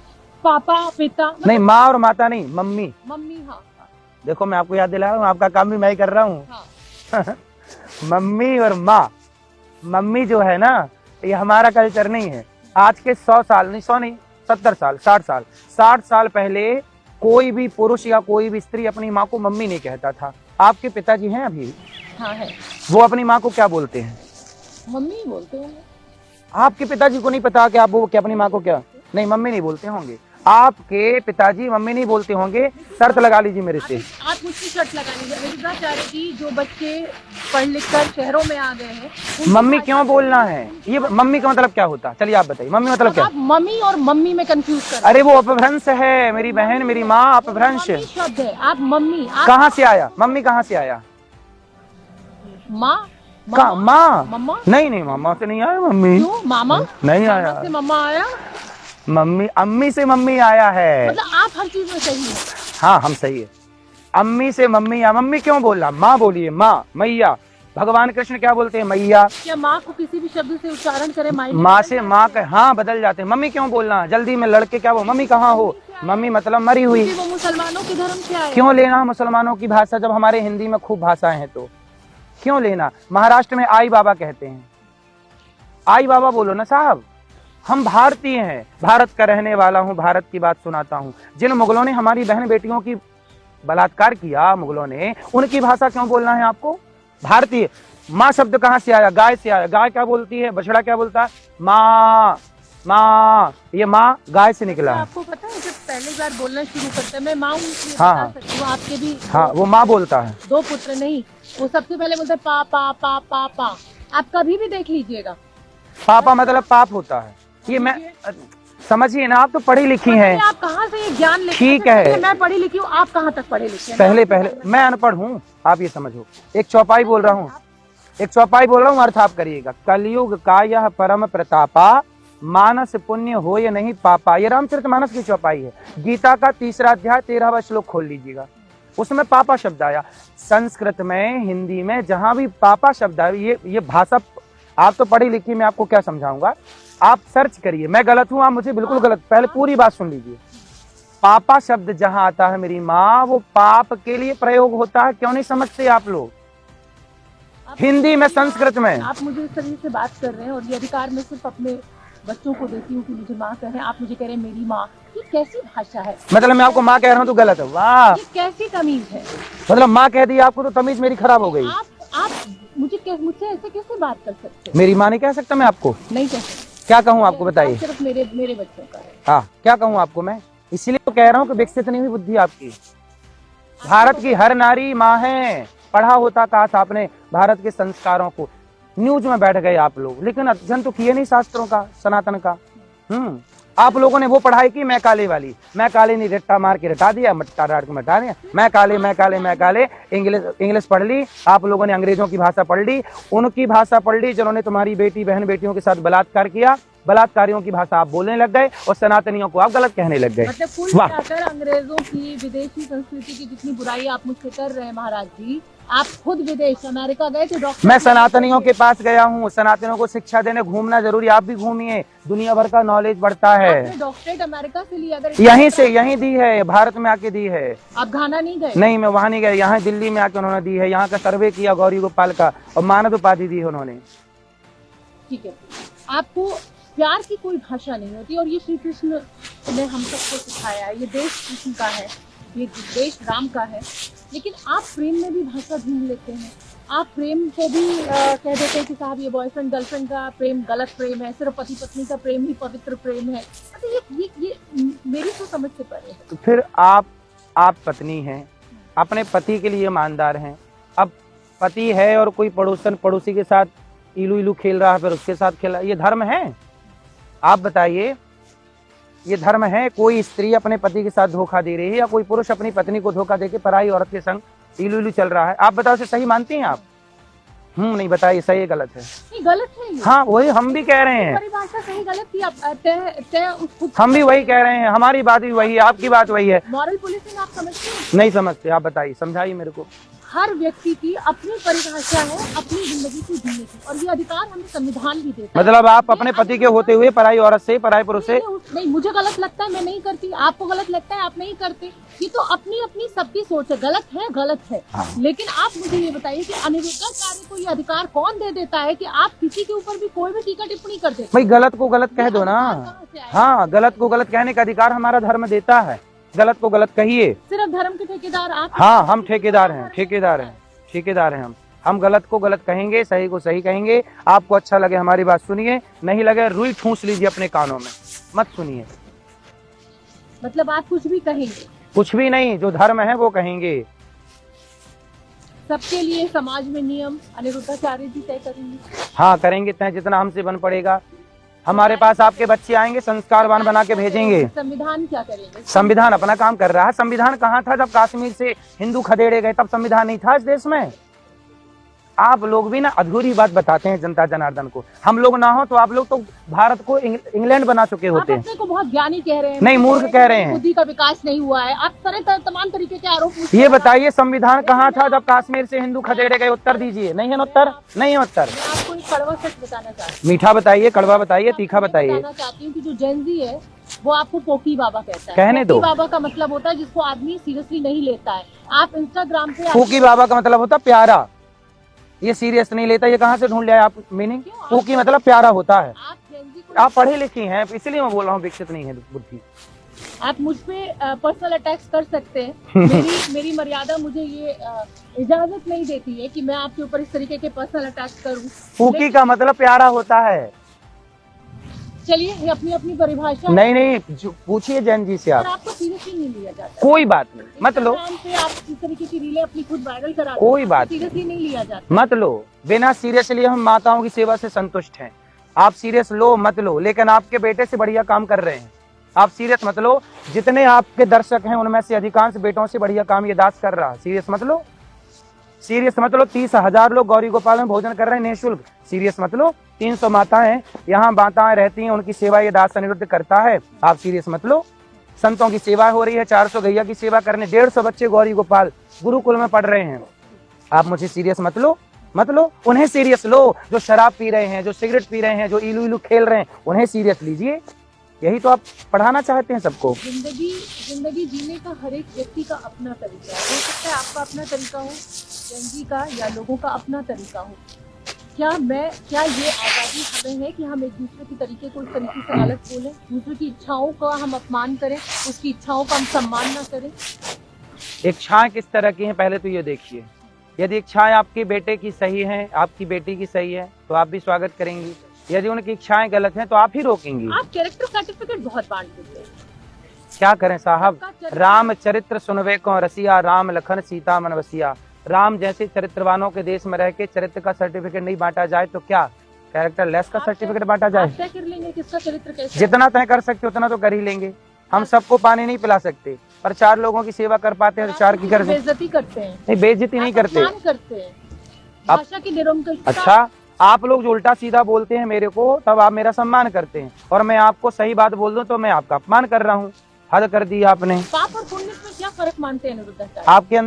पापा पिता। नहीं, माँ और माता नहीं, मम्मी। मम्मी, हाँ। देखो मैं आपको याद दिला रहा हूँ, आपका काम भी मैं ही कर रहा हूँ। हाँ। मम्मी और माँ। मम्मी जो है ना, ये हमारा कल्चर नहीं है। आज के 100 साल नहीं, 100 नहीं, 70 साल, 60 साल पहले कोई भी पुरुष या कोई भी स्त्री अपनी माँ को मम्मी नहीं कहता था। आपके पिताजी हैं अभी? हाँ है। वो अपनी माँ को क्या बोलते हैं? मम्मी बोलते होंगे। आपके पिताजी को नहीं पता कि आप वो क्या अपनी माँ को क्या? नहीं, मम्मी नहीं बोलते होंगे। आपके पिताजी मम्मी नहीं बोलते होंगे। शर्त लगा लीजिए मेरे से। आप मुझसे शर्त लगा लीजिए अनिरुद्धाचार्य जी, जो बच्चे पढ़ लिख कर शहरों में आ गए हैं, मम्मी क्यों बोलना है? ये मम्मी का मतलब क्या होता है? चलिए आप बताइए, मम्मी मतलब क्या? आप मम्मी और मम्मी में कंफ्यूज कर। अरे वो अपभ्रंश है, मेरी बहन, मेरी माँ, अपभ्रंश शब्द है। आप मम्मी कहाँ से आया? मम्मी कहाँ से आया? माँ, माँ? मम्मा? नहीं, मामा से नहीं आया। मम्मी क्यों? मामा नहीं आया। से मम्मा आया। मम्मी, अम्मी से मम्मी आया है। मतलब आप हर चीज में सही हैं। हाँ, हम सही है। अम्मी से मम्मी या मम्मी क्यों बोला? माँ बोलिए, माँ, मैया। भगवान कृष्ण क्या बोलते हैं? मैया। क्या माँ को किसी भी शब्द से उच्चारण करे माँ से माँ का हाँ बदल जाते हैं। मम्मी क्यों बोलना? जल्दी में लड़के क्या वो मम्मी कहाँ हो? मम्मी मतलब मरी हुई। वो मुसलमानों के धर्म से आए। क्यों लेना मुसलमानों की भाषा जब हमारे हिंदी में खूब भाषाएं हैं? तो क्यों लेना? महाराष्ट्र में आई बाबा कहते हैं। आई बाबा बोलो ना साहब। हम भारतीय हैं, भारत का रहने वाला हूँ, भारत की बात सुनाता हूँ। जिन मुगलों ने हमारी बहन बेटियों की बलात्कार किया, मुगलों ने, उनकी भाषा क्यों बोलना है आपको? भारतीय। माँ शब्द कहाँ से आया? गाय से आया। गाय क्या बोलती है? बछड़ा क्या बोलता है? माँ, माँ। ये माँ गाय से निकला है। आपको पता है जब पहली बार बोलना शुरू करते हैं, मैं माँ हूँ, हाँ, वो आपके भी हाँ, वो माँ बोलता है। 2 पुत्र नहीं, वो सबसे पहले बोलते पा पा पा पा पा। आप कभी भी देख लीजिएगा, पापा मतलब पाप होता है। ये मैं समझिए ना, आप तो पढ़ी लिखी हैं। आप कहाँ से ये ज्ञान लेते हैं? ठीक है, मैं पढ़ी लिखी हूँ, आप कहाँ तक पढ़े लिखे हैं? पहले मैं अनपढ़ हूँ, आप ये समझो। एक चौपाई बोल रहा हूँ, अर्थ आप करिएगा। कलयुग का यह परम प्रतापा, मानस पुण्य हो या नहीं पापा। ये रामचरितमानस की चौपाई है। गीता का 3रा अध्याय 13वां श्लोक खोल लीजिएगा, उसमें पापा शब्द आया। संस्कृत में, हिंदी में जहां भी पापा शब्द आया, ये भाषा, आप तो पढ़ी लिखी, मैं आपको क्या समझाऊंगा। आप सर्च करिए, मैं गलत हूं, आप मुझे बिल्कुल गलत, पहले पूरी बात सुन लीजिए। पापा शब्द जहां आता है मेरी माँ, वो पाप के लिए प्रयोग होता है। क्यों नहीं समझते आप लोग? हिंदी में, संस्कृत में। आप मुझे इस तरीके से बात कर रहे हैं, और ये अधिकार मैं सिर्फ अपने बच्चों को देती हूँ कि मुझे माँ कहें, आप मुझे कह रहे हैं मेरी माँ। ये कैसी भाषा है? मतलब मैं आपको माँ कह रहा हूँ तो गलत है? वाह, ये कैसी तमीज है? मतलब माँ कह दी आपको तो तमीज मेरी खराब हो गई। आप मुझसे ऐसे कैसे बात कर सकते हैं? मेरी माँ नहीं कह सकता मैं आपको? नहीं कह सकते। क्या कहूँ आपको, बताइए? सिर्फ मेरे बच्चों का है। हाँ, क्या कहूँ आपको मैं? इसीलिए तो कह रहा हूँ कि विकसित नहीं हुई बुद्धि आपकी। भारत की हर नारी माँ है। पढ़ा होता काश आपने भारत के संस्कारों को। न्यूज में बैठ गए आप लोग, लेकिन अध्ययन तो किए नहीं शास्त्रों का, सनातन का। आप लोगों ने वो पढ़ाई की मैं काले वाली। मैं काले नहीं, रट्टा मार के रटा दिया, मट्टा डाट के मटा दिया। मैं काले, मैं काले, मैं काले। इंग्लिश पढ़ ली आप लोगों ने, अंग्रेजों की भाषा पढ़ ली, उनकी भाषा पढ़ ली जिन्होंने तुम्हारी बेटी बहन बेटियों के साथ बलात्कार किया। बलात्कारियों की भाषा आप बोलने लग गए और सनातनियों को आप गलत कहने लग गए। मतलब कुल मिलाकर अंग्रेजों की विदेशी संस्कृति की जितनी बुराई आप मुझसे कर रहे हैं महाराज जी, आप खुद विदेश अमेरिका गए थे डॉक्टर। मैं सनातनियों के पास गया हूँ, सनातनियों को शिक्षा देने घूमना जरूरी, आप भी घूमिए, दुनिया भर का नॉलेज बढ़ता है। डॉक्टरेट अमेरिका से लिया? अगर यहीं दी है, भारत में आके दी है। आप घाना नहीं गए? नहीं, मैं वहाँ नहीं गया, यहाँ दिल्ली में आके उन्होंने दी है। यहाँ का सर्वे किया गौरी गोपाल का, और मानद उपाधि दी है उन्होंने। ठीक है, आपको प्यार की कोई भाषा नहीं होती, और ये श्री कृष्ण ने हम सबको सिखाया है। ये देश कृष्ण का है, ये देश राम का है, लेकिन आप प्रेम में भी भाषा ढूंढ लेते हैं। आप प्रेम को भी कह देते हैं कि साहब ये बॉयफ्रेंड गर्लफ्रेंड का प्रेम गलत प्रेम है, सिर्फ पति पत्नी का प्रेम ही पवित्र प्रेम है। तो ये मेरी तो समझ से परे है। तो फिर आप पत्नी हैं, अपने पति के लिए ईमानदार हैं। अब पति है और कोई पड़ोसी के साथ इलू इलू खेल रहा है, फिर उसके साथ खेला, ये धर्म है? आप बताइए, ये धर्म है? कोई स्त्री अपने पति के साथ धोखा दे रही है, या कोई पुरुष अपनी पत्नी को धोखा देके पराई औरत के संग इलू इलू चल रहा है? आप बताओ, इसे सही मानती हैं आप? नहीं, बताइए सही है गलत है? नहीं, गलत है ये। हाँ, वही हम भी कह रहे हैं। परिभाषा सही गलत की हम भी वही कह रहे हैं, हमारी बात भी वही है, आपकी बात वही है। मॉरल पुलिसिंग आप समझते हैं? नहीं समझते, आप बताइए, समझाइए मेरे को। हर व्यक्ति की अपनी परिभाषा है अपनी जिंदगी को जीने की, और ये अधिकार हमें संविधान भी देता है। मतलब आप अपने पति के होते हुए पराई औरत से, पराई पुरुष से? नहीं, मुझे गलत लगता है मैं नहीं करती, आपको गलत लगता है आप नहीं करते। ये तो अपनी अपनी सबकी सोच है, गलत है। हाँ। लेकिन आप मुझे ये बताइए कि अनिरुद्धाचार्य को ये अधिकार कौन दे देता है कि आप किसी के ऊपर भी कोई भी टीका टिप्पणी कर देते? भाई गलत को गलत कह दो ना। हाँ, गलत को गलत कहने का अधिकार हमारा धर्म देता है। गलत को गलत कहिए। सिर्फ धर्म के ठेकेदार आप? हाँ, हम ठेकेदार हैं। हम गलत को गलत कहेंगे, सही को सही कहेंगे। आपको अच्छा लगे हमारी बात सुनिए, नहीं लगे रुई ठूंस लीजिए अपने कानों में, मत सुनिए। मतलब आप कुछ भी कहेंगे? कुछ भी नहीं, जो धर्म है वो कहेंगे। सबके लिए समाज में नियम अनिरुद्धाचार्य जी तय करेंगे? हाँ, करेंगे तय, जितना हमसे बन पड़ेगा। हमारे पास आपके बच्चे आएंगे, संस्कारवान बना के भेजेंगे। संविधान क्या करेंगे? संविधान अपना काम कर रहा है। संविधान कहाँ था जब कश्मीर से हिंदू खदेड़े गए? तब संविधान नहीं था इस देश में। आप लोग भी ना अधूरी बात बताते हैं जनता जनार्दन को। हम लोग ना हो तो आप लोग तो भारत को इंग्लैंड बना चुके होते हैं। आप अपने को बहुत ज्ञानी कह रहे हैं। नहीं, मूर्ख कह रहे हैं। बुद्धि का विकास नहीं हुआ है। आप तमाम तरीके के आरोप। ये बताइए, संविधान कहाँ था जब कश्मीर से हिंदू खदेड़े गए? उत्तर दीजिए। नहीं है उत्तर? नहीं है उत्तर। मैं आपको एक कड़वा सच बताना चाहती हूँ। मीठा बताइए, कड़वा बताइए, तीखा बताइए। बताना चाहती हूँ कि जो जेनजी है वो आपको पोकी बाबा कहता है। कहने दो। पोकी बाबा का मतलब होता है जिसको आदमी सीरियसली नहीं लेता है। आप इंस्टाग्राम पे पोकी बाबा का मतलब होता प्यारा। ये सीरियस नहीं लेता, ये कहाँ से ढूंढ लिया आप मीनिंग? पोकी मतलब प्यारा होता है। आप पढ़े लिखी हैं, इसलिए मैं बोल रहा हूँ विकसित नहीं है बुद्धि। आप मुझ पे पर्सनल अटैक्स कर सकते हैं। मेरी मर्यादा मुझे ये इजाजत नहीं देती है कि मैं आपके ऊपर इस तरीके के पर्सनल अटैक्स करूं। पोकी का मतलब प्यारा होता है। चलिए, ये अपनी अपनी परिभाषा। नहीं, पूछिए जैन जी से। आपको सीरियसली नहीं लिया जाता? कोई बात नहीं, मत लो। आप इस तरीके की रीलें अपनी खुद वायरल करा, कोई बात सीरियसली नहीं लिया जाता। मत लो। बिना सीरियसली हम माताओं की सेवा से संतुष्ट हैं। आप सीरियस लो मत लो, लेकिन आपके बेटे से बढ़िया काम कर रहे हैं। आप सीरियस मत लो। जितने आपके दर्शक हैं उनमें से अधिकांश बेटों से बढ़िया काम ये दास कर रहा है। सीरियस मत लो। 30,000 लोग गौरी गोपाल में भोजन कर रहे हैं निःशुल्क। सीरियस मत लो। 300 माताएं यहाँ माताएं रहती हैं, उनकी सेवा ये दास अनिरुद्ध करता है। आप सीरियस मत लो। संतों की सेवा हो रही है, 400 गैया की सेवा करने 150 बच्चे गौरी गोपाल गुरुकुल में पढ़ रहे हैं। आप मुझे सीरियस मत लो। उन्हें सीरियस लो। जो शराब पी रहे हैं, जो सिगरेट पी रहे हैं, जो इलू इलू खेल रहे हैं, उन्हें सीरियस लीजिए। यही तो आप पढ़ाना चाहते हैं सबको। जिंदगी जीने का हर एक व्यक्ति का अपना तरीका है। हो सकता है आपका अपना तरीका हो, जिंदगी का या लोगों का अपना तरीका हो। क्या ये आज़ादी हमें है कि हम एक दूसरे के तरीके को इस तरीके से गलत बोलें, दूसरे की इच्छाओं का हम अपमान करें, उसकी इच्छाओं का हम सम्मान ना करें? इच्छाएं किस तरह की हैं पहले तो ये देखिए। यदि इच्छाएं आपके बेटे की सही हैं, आपकी बेटी की सही है, तो आप भी स्वागत करेंगी। यदि उनकी इच्छाएं गलत हैं तो आप ही रोकेंगी। आप कैरेक्टर सर्टिफिकेट बहुत बांट देते हैं। क्या करें साहब, राम चरित्र सुनवे को रसिया, राम लखन सीता मन बसिया। राम जैसे चरित्रवानों के देश में रह के चरित्र का सर्टिफिकेट नहीं बांटा जाए तो क्या कैरेक्टर लेस का सर्टिफिकेट बांटा जाए? तय कर लेंगे किसका चरित्र कैसा। जितना तय कर सकते उतना तो कर ही लेंगे। हम सबको पानी नहीं पिला सकते, पर 4 लोगों की सेवा कर पाते हैं तो 4 की कर बेइज्जती करते हैं। नहीं, बेइज्जती नहीं करते, करते हैं भाषा की निरंकुशता। अच्छा, आप लोग जो उल्टा सीधा बोलते हैं मेरे को, तब आप मेरा सम्मान करते हैं, और मैं आपको सही बात बोल दूं तो मैं आपका अपमान कर रहा हूँ। हद कर दी आपने। पाप और पुण्य में क्या फर्क मानते हैं अनिरुद्धाचार्य? आपके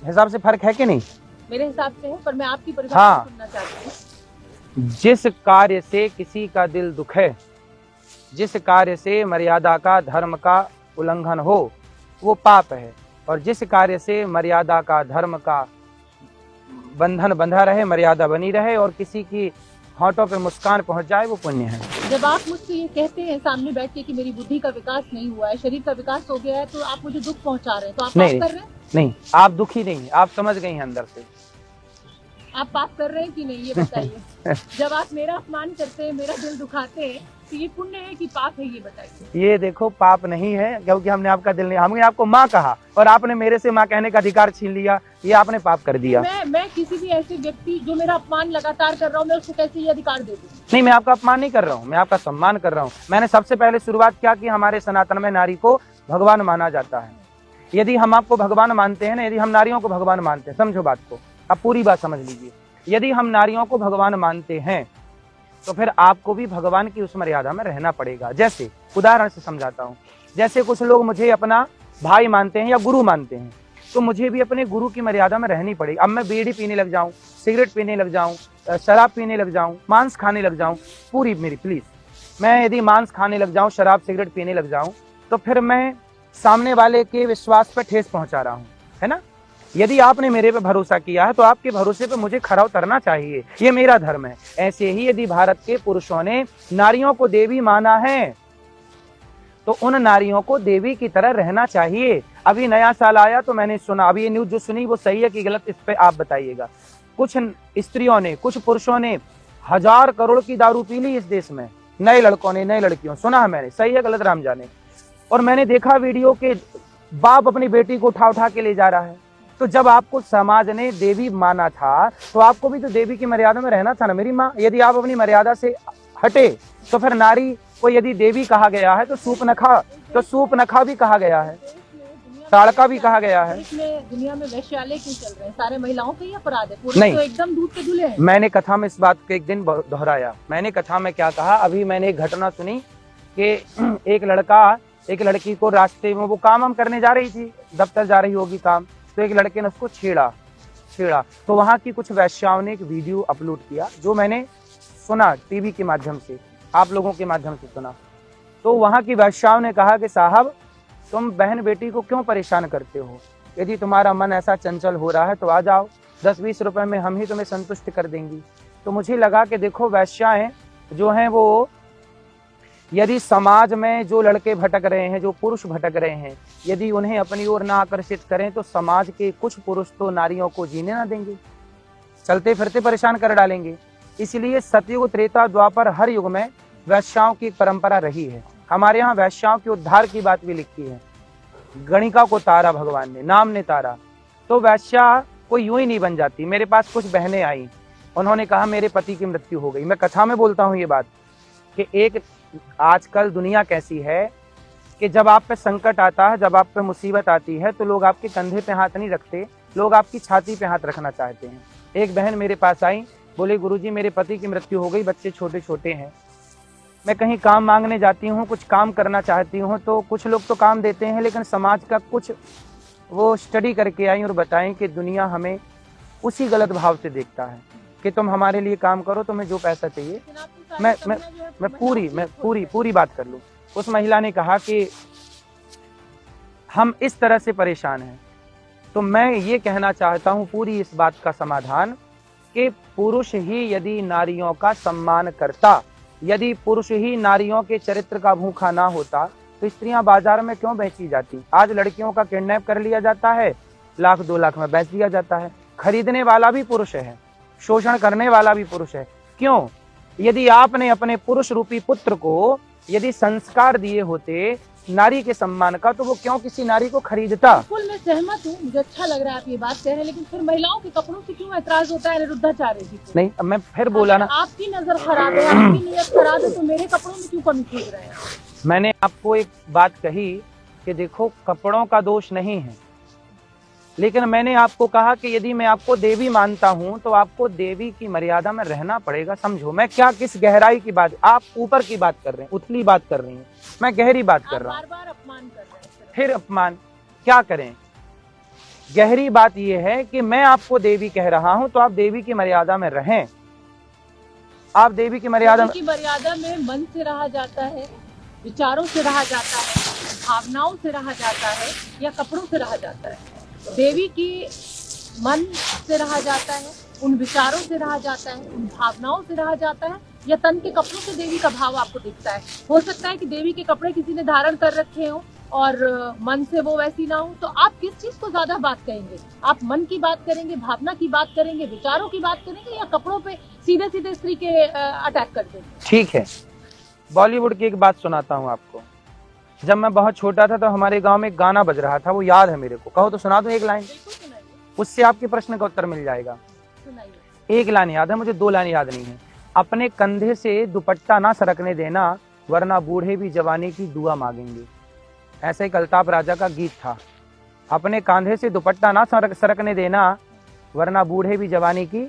हिसाब से फर्क है कि नहीं? मेरे हिसाब से है, पर मैं आपकी परिभाषा सुनना चाहती हूँ। जिस कार्य से किसी का दिल दुखे, जिस कार्य से मर्यादा का धर्म का उल्लंघन हो, वो पाप है, और जिस कार्य से मर्यादा का धर्म का बंधन बंधा रहे, मर्यादा बनी रहे और किसी की होंठों पे मुस्कान पहुंच जाए, वो पुण्य है। जब आप मुझसे ये कहते हैं सामने बैठ के कि मेरी बुद्धि का विकास नहीं हुआ है, शरीर का विकास हो गया है, तो आप मुझे दुख पहुंचा रहे हैं, तो आप पाप कर रहे हैं? नहीं, आप दुखी नहीं, आप समझ गई हैं अंदर से। आप पाप कर रहे हैं कि नहीं, ये बताइए। जब आप मेरा अपमान करते हैं, मेरा दिल दुखाते हैं, तो ये पुण्य है कि पाप है, ये बताइए। ये देखो, पाप नहीं है, क्योंकि हमने आपका दिल नहीं, हमने आपको माँ कहा और आपने मेरे से माँ कहने का अधिकार छीन लिया, ये आपने पाप कर दिया। मैं किसी भी ऐसे व्यक्ति जो मेरा अपमान लगातार कर रहा हूँ, मैं उसको कैसे ये अधिकार दे दूँ? नहीं, मैं आपका अपमान नहीं कर रहा हूँ, मैं आपका सम्मान कर रहा हूँ। मैंने सबसे पहले शुरुआत क्या की, हमारे सनातन में नारी को भगवान माना जाता है। यदि हम आपको भगवान मानते हैं ना, यदि हम नारियों को भगवान मानते हैं, समझो बात को, आप पूरी बात समझ लीजिए। यदि हम नारियों को भगवान मानते हैं तो फिर आपको भी भगवान की उस मर्यादा में रहना पड़ेगा। जैसे उदाहरण से समझाता हूँ, जैसे कुछ लोग मुझे अपना भाई मानते हैं या गुरु मानते हैं, तो मुझे भी अपने गुरु की मर्यादा में रहनी पड़ेगी। अब मैं बीड़ी पीने लग जाऊं, सिगरेट पीने लग जाऊं, शराब पीने लग जाऊं, मांस खाने लग जाऊं, पूरी मेरी प्लीज, मैं यदि मांस खाने लग जाऊं, शराब सिगरेट पीने लग जाऊं, तो फिर मैं सामने वाले के विश्वास पर ठेस पहुंचा रहा हूं, है ना। यदि आपने मेरे पे भरोसा किया है तो आपके भरोसे पे मुझे खरा उतरना चाहिए, ये मेरा धर्म है। ऐसे ही यदि भारत के पुरुषों ने नारियों को देवी माना है तो उन नारियों को देवी की तरह रहना चाहिए। अभी नया साल आया तो मैंने सुना, अभी ये न्यूज जो सुनी वो सही है कि गलत, इस पे आप बताइएगा। कुछ स्त्रियों ने, कुछ पुरुषों ने 1000 करोड़ की दारू पी ली इस देश में, नए लड़कों ने, नए लड़कियों, सुना है मैंने, सही है गलत राम जाने। और मैंने देखा वीडियो के बाप अपनी बेटी को उठा उठा के ले जा रहा है। तो जब आपको समाज ने देवी माना था तो आपको भी तो देवी की मर्यादा में रहना था ना मेरी माँ। यदि आप अपनी मर्यादा से हटे तो फिर नारी को यदि देवी कहा गया है तो सूपनखा भी कहा गया है, ताड़का भी कहा गया है। दुनिया में वैश्यालय क्यों चल रहे हैं? सारे महिलाओं के ही अपराध है, पुरुष तो एकदम दूध के धुले हैं। मैंने कथा में इस बात को एक दिन दोहराया। मैंने कथा में क्या कहा, अभी मैंने एक घटना सुनी कि एक लड़की को रास्ते में वो काम करने जा रही थी, दफ्तर जा रही होगी काम, तो एक लड़के ने उसको छेड़ा। तो वहां की कुछ वैश्याओं ने एक वीडियो अपलोड किया, जो मैंने सुना टीवी के माध्यम से, आप लोगों के माध्यम से सुना। तो वहां की वैश्याओं ने कहा कि साहब तुम बहन बेटी को क्यों परेशान करते हो, यदि तुम्हारा मन ऐसा चंचल हो रहा है तो आ जाओ, 10-20 रुपए में हम ही तुम्हें संतुष्ट कर देंगी। तो मुझे लगा कि देखो, वैश्याएं जो हैं वो, यदि समाज में जो लड़के भटक रहे हैं, जो पुरुष भटक रहे हैं, यदि उन्हें अपनी ओर ना आकर्षित करें तो समाज के कुछ पुरुष तो नारियों को जीने ना देंगे, चलते फिरते परेशान कर डालेंगे। इसलिए सतयुग, त्रेता, द्वापर, हर युग में वैश्याओं की परंपरा रही है। हमारे यहाँ वैश्याओं के उद्धार की बात भी लिखी है। गणिका को तारा भगवान ने, नाम ने तारा, तो वैश्या कोई यूं ही नहीं बन जाती। मेरे पास कुछ बहनें आई, उन्होंने कहा मेरे पति की मृत्यु हो गई। मैं कथा में बोलता हूँ ये बात कि एक आजकल दुनिया कैसी है कि जब आप पे संकट आता है, जब आप पे मुसीबत आती है, तो लोग आपके कंधे पे हाथ नहीं रखते, लोग आपकी छाती पे हाथ रखना चाहते हैं। एक बहन मेरे पास आई, बोले गुरुजी मेरे पति की मृत्यु हो गई, बच्चे छोटे छोटे हैं, मैं कहीं काम मांगने जाती हूँ, कुछ काम करना चाहती हूँ, तो कुछ लोग तो काम देते हैं, लेकिन समाज का कुछ वो स्टडी करके आई और बताएं कि दुनिया हमें उसी गलत भाव से देखता है कि तुम हमारे लिए काम करो, तुम्हें जो पैसा चाहिए। मैं पूरी बात कर लूँ। उस महिला ने कहा कि हम इस तरह से परेशान हैं। तो मैं ये कहना चाहता हूँ पूरी इस बात का समाधान कि पुरुष ही यदि नारियों का सम्मान करता, यदि पुरुष ही नारियों के चरित्र का भूखा ना होता तो स्त्रियां बाजार में क्यों बेची जाती। आज लड़कियों का किडनैप कर लिया जाता है, 1-2 लाख में बेच दिया जाता है। खरीदने वाला भी पुरुष है, शोषण करने वाला भी पुरुष है। क्यों? यदि आपने अपने पुरुष रूपी पुत्र को यदि संस्कार दिए होते नारी के सम्मान का, तो वो क्यों किसी नारी को खरीदता। बिल्कुल मैं सहमत हूँ, मुझे अच्छा लग रहा है आप ये बात कह रहे हैं, लेकिन फिर महिलाओं के कपड़ों से क्यों ऐतराज होता है अनिरुद्धाचार्य जी को? नहीं, अब मैं फिर बोला ना, आपकी नजर खराब है, आपकी नीयत खराब है, तो मेरे कपड़ों में क्यों कमी खोज रहे हैं? मैंने आपको एक बात कही कि देखो कपड़ों का दोष नहीं है, लेकिन मैंने आपको कहा कि यदि मैं आपको देवी मानता हूं तो आपको देवी की मर्यादा में रहना पड़ेगा। समझो मैं क्या किस गहराई की बात, आप ऊपर की बात कर रहे हैं, उथली बात कर रही हैं, मैं गहरी बात कर रहा हूँ। बार-बार अपमान कर रहे हैं। फिर अपमान क्या करें? गहरी बात यह है कि मैं आपको देवी कह रहा हूं तो आप देवी की मर्यादा में रहें। आप देवी की मर्यादा में मन से रहा जाता है, विचारों से रहा जाता है, भावनाओं से रहा जाता है, या कपड़ों से रहा जाता है? देवी की मन से रहा जाता है, उन विचारों से रहा जाता है, उन भावनाओं से रहा जाता है, या तन के कपड़ों से देवी का भाव आपको दिखता है? हो सकता है कि देवी के कपड़े किसी ने धारण कर रखे हो और मन से वो वैसी ना हो, तो आप किस चीज को ज्यादा बात करेंगे? आप मन की बात करेंगे, भावना की बात करेंगे, विचारों की बात करेंगे, या कपड़ों पे सीधे सीधे स्त्री के अटैक कर देंगे? ठीक है, बॉलीवुड की एक बात सुनाता हूँ आपको। जब मैं बहुत छोटा था तो हमारे गांव में एक गाना बज रहा था, वो याद है मेरे को, कहो तो सुना दूं एक लाइन, उससे आपके प्रश्न का उत्तर मिल जाएगा। एक लाइन याद है मुझे, 2 लाइन याद नहीं है। अपने कंधे से दुपट्टा ना सरकने देना, वरना बूढ़े भी जवानी की दुआ मांगेंगे। ऐसे ही अल्ताफ राजा का गीत था, अपने कंधे से दुपट्टा ना सरकने देना, वरना बूढ़े भी जवानी की।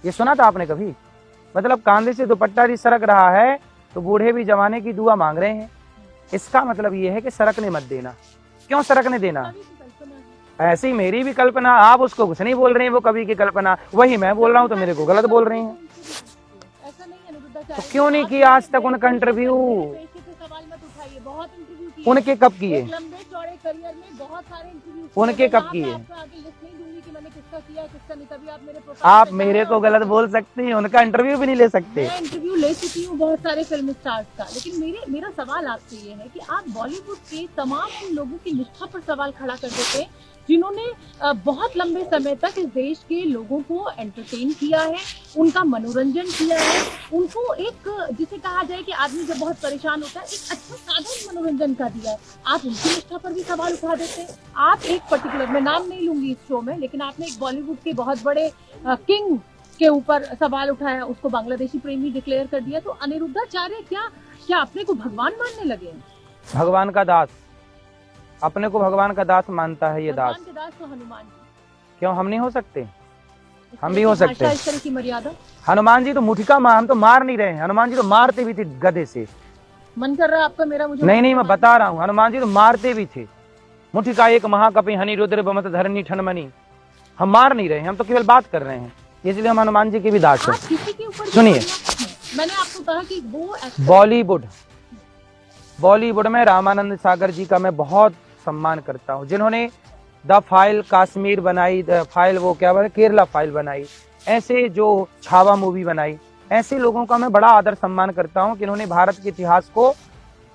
ये सुना था आपने कभी? मतलब कंधे से दुपट्टा भी सरक रहा है तो बूढ़े भी जवानी की दुआ मांग रहे हैं। इसका मतलब ये है कि सरकने मत देना। क्यों सरकने देना? ऐसी मेरी भी कल्पना, आप उसको कुछ नहीं बोल रहे हैं, वो कवि की कल्पना, वही मैं बोल रहा हूँ तो मेरे को गलत बोल रही हैं। तो क्यों नहीं किया आज तक उनका इंटरव्यू? बहुत इंटरव्यू किए, उनके कब किए? लंबे चौड़े करियर में बहुत सारे इंटरव्यू उनके कब किए? आप मेरे को गलत बोल सकती हैं, उनका इंटरव्यू भी नहीं ले सकते। मैं इंटरव्यू ले चुकी हूँ बहुत सारे फिल्म स्टार्स का, लेकिन मेरा सवाल आपसे ये है कि आप बॉलीवुड के तमाम उन लोगों की निष्ठा पर सवाल खड़ा कर देते हैं जिन्होंने बहुत लंबे समय तक इस देश के लोगों को एंटरटेन किया है, उनका मनोरंजन किया है, उनको एक जिसे कहा जाए कि आदमी जब बहुत परेशान होता है एक अच्छा साधन मनोरंजन का दिया है। आप उनकी निष्ठा पर भी सवाल उठा देते हैं। आप एक पर्टिकुलर, मैं नाम नहीं लूंगी इस शो में, लेकिन आपने एक बॉलीवुड के बहुत बड़े किंग के ऊपर सवाल उठाया, उसको बांग्लादेशी प्रेमी डिक्लेयर कर दिया। तो अनिरुद्धाचार्य क्या अपने को भगवान मानने लगे हैं? भगवान का दास, अपने को भगवान का दास मानता है ये दास। भगवान के दास तो हनुमान जी, क्यों हम नहीं हो सकते? हम भी हो सकते हैं। इस तरह की मर्यादा। हनुमान जी तो मुठिका हम तो मार नहीं रहे हैं, हनुमान जी तो मारते भी थे गधे से। मन कर रहा है आपका मेरा? मुझे नहीं, मैं बता रहा हूँ, हनुमान जी तो मारते भी थे। मुठिका एक महाकपि हनि रुद्र बमत धरणी ठनमनी। हम मार नहीं रहे हैं, हम तो केवल बात कर रहे हैं, इसलिए हम हनुमान जी के भी दास हैं। सुनिए, मैंने आपको कहा कि वो बॉलीवुड में रामानंद सागर जी का मैं बहुत सम्मान करता हूँ, जिन्होंने द फाइल कश्मीर बनाई, द फाइल वो क्या बोले केरला फाइल बनाई, ऐसे जो छावा मूवी बनाई, ऐसे लोगों का मैं बड़ा आदर सम्मान करता हूँ कि इन्होंने भारत के इतिहास को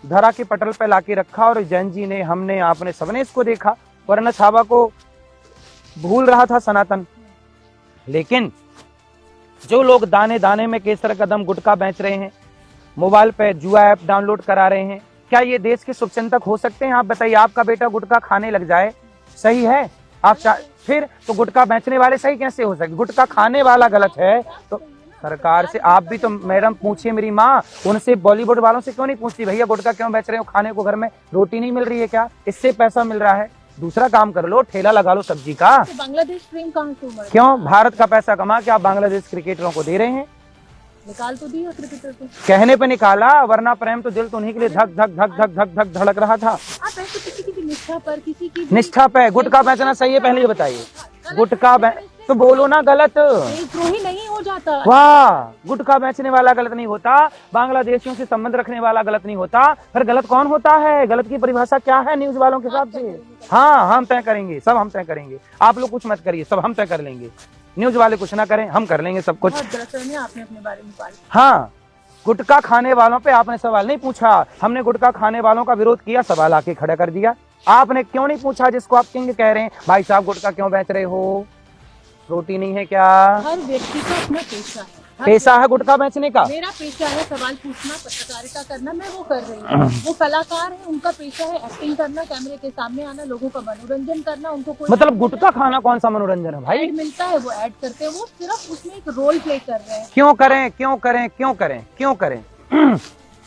धरा के पटल पे लाके रखा। और जैन जी ने, हमने, आपने, सबने इसको देखा, वरना छावा को भूल रहा था सनातन। लेकिन जो लोग दाने दाने में केसर कदम गुटखा बेच रहे हैं, मोबाइल पे जुआ ऐप डाउनलोड करा रहे हैं, क्या ये देश के शुभचिंतक हो सकते हैं? आप बताइए, आपका बेटा गुटखा खाने लग जाए, सही है? आप फिर तो गुटखा बेचने वाले सही कैसे हो सकते? गुटखा खाने वाला गलत है तो सरकार से आप भी तो मैडम पूछिए, मेरी माँ उनसे, बॉलीवुड वालों से क्यों नहीं पूछती भैया गुटखा क्यों बेच रहे हो? खाने को घर में रोटी नहीं मिल रही है क्या? इससे पैसा मिल रहा है, दूसरा काम कर लो, ठेला लगा लो सब्जी का। तो बांग्लादेश प्रेम कहाँ से उमड़ा? क्यों? भारत का पैसा कमा के आप बांग्लादेश क्रिकेटरों को दे रहे हैं। निकाल तो दिया क्रिकेटर को, कहने पे निकाला, वरना प्रेम तो दिल तो उन्हीं के लिए धक धक धक धक धक धक धड़क रहा था। आप ऐसे किसी की निष्ठा पर, किसी की निष्ठा पे गुटखा बेचना सही है? पहले ये बताइए, गुटखा तो बोलो ना गलत। देशद्रोही नहीं हो जाता। वाह, गुटखा बेचने वाला गलत नहीं होता, बांग्लादेशियों से संबंध रखने वाला गलत नहीं होता, फिर गलत कौन होता है? गलत की परिभाषा क्या है न्यूज वालों के हिसाब से? हाँ, हम तय करेंगे, सब हम तय करेंगे। आप लोग कुछ मत करिए, सब हम तय कर लेंगे। न्यूज वाले कुछ ना करें, हम कर लेंगे सब कुछ। आपने अपने बारे में पाला। हाँ, गुटखा खाने वालों पे आपने सवाल नहीं पूछा। हमने गुटखा खाने वालों का विरोध किया, सवाल आके खड़ा कर दिया। आपने क्यों नहीं पूछा जिसको आप किंग कह रहे हैं, भाई साहब गुटखा क्यों बेच रहे हो, रोटी नहीं है क्या? हर व्यक्ति का अपना पेशा है। पेशा है गुटखा बेचने का। मेरा पेशा है सवाल पूछना, पत्रकारिता करना, मैं वो कर रही हूँ। वो कलाकार है, उनका पेशा है एक्टिंग करना, कैमरे के सामने आना, लोगों का मनोरंजन करना। उनको कोई मतलब गुटखा खाना कौन सा मनोरंजन है भाई? ऐड मिलता है, वो ऐड करते हैं, वो सिर्फ उसमें एक रोल प्ले कर रहे हैं। क्यों करें, क्यों करें, क्यों करें, क्यों करें?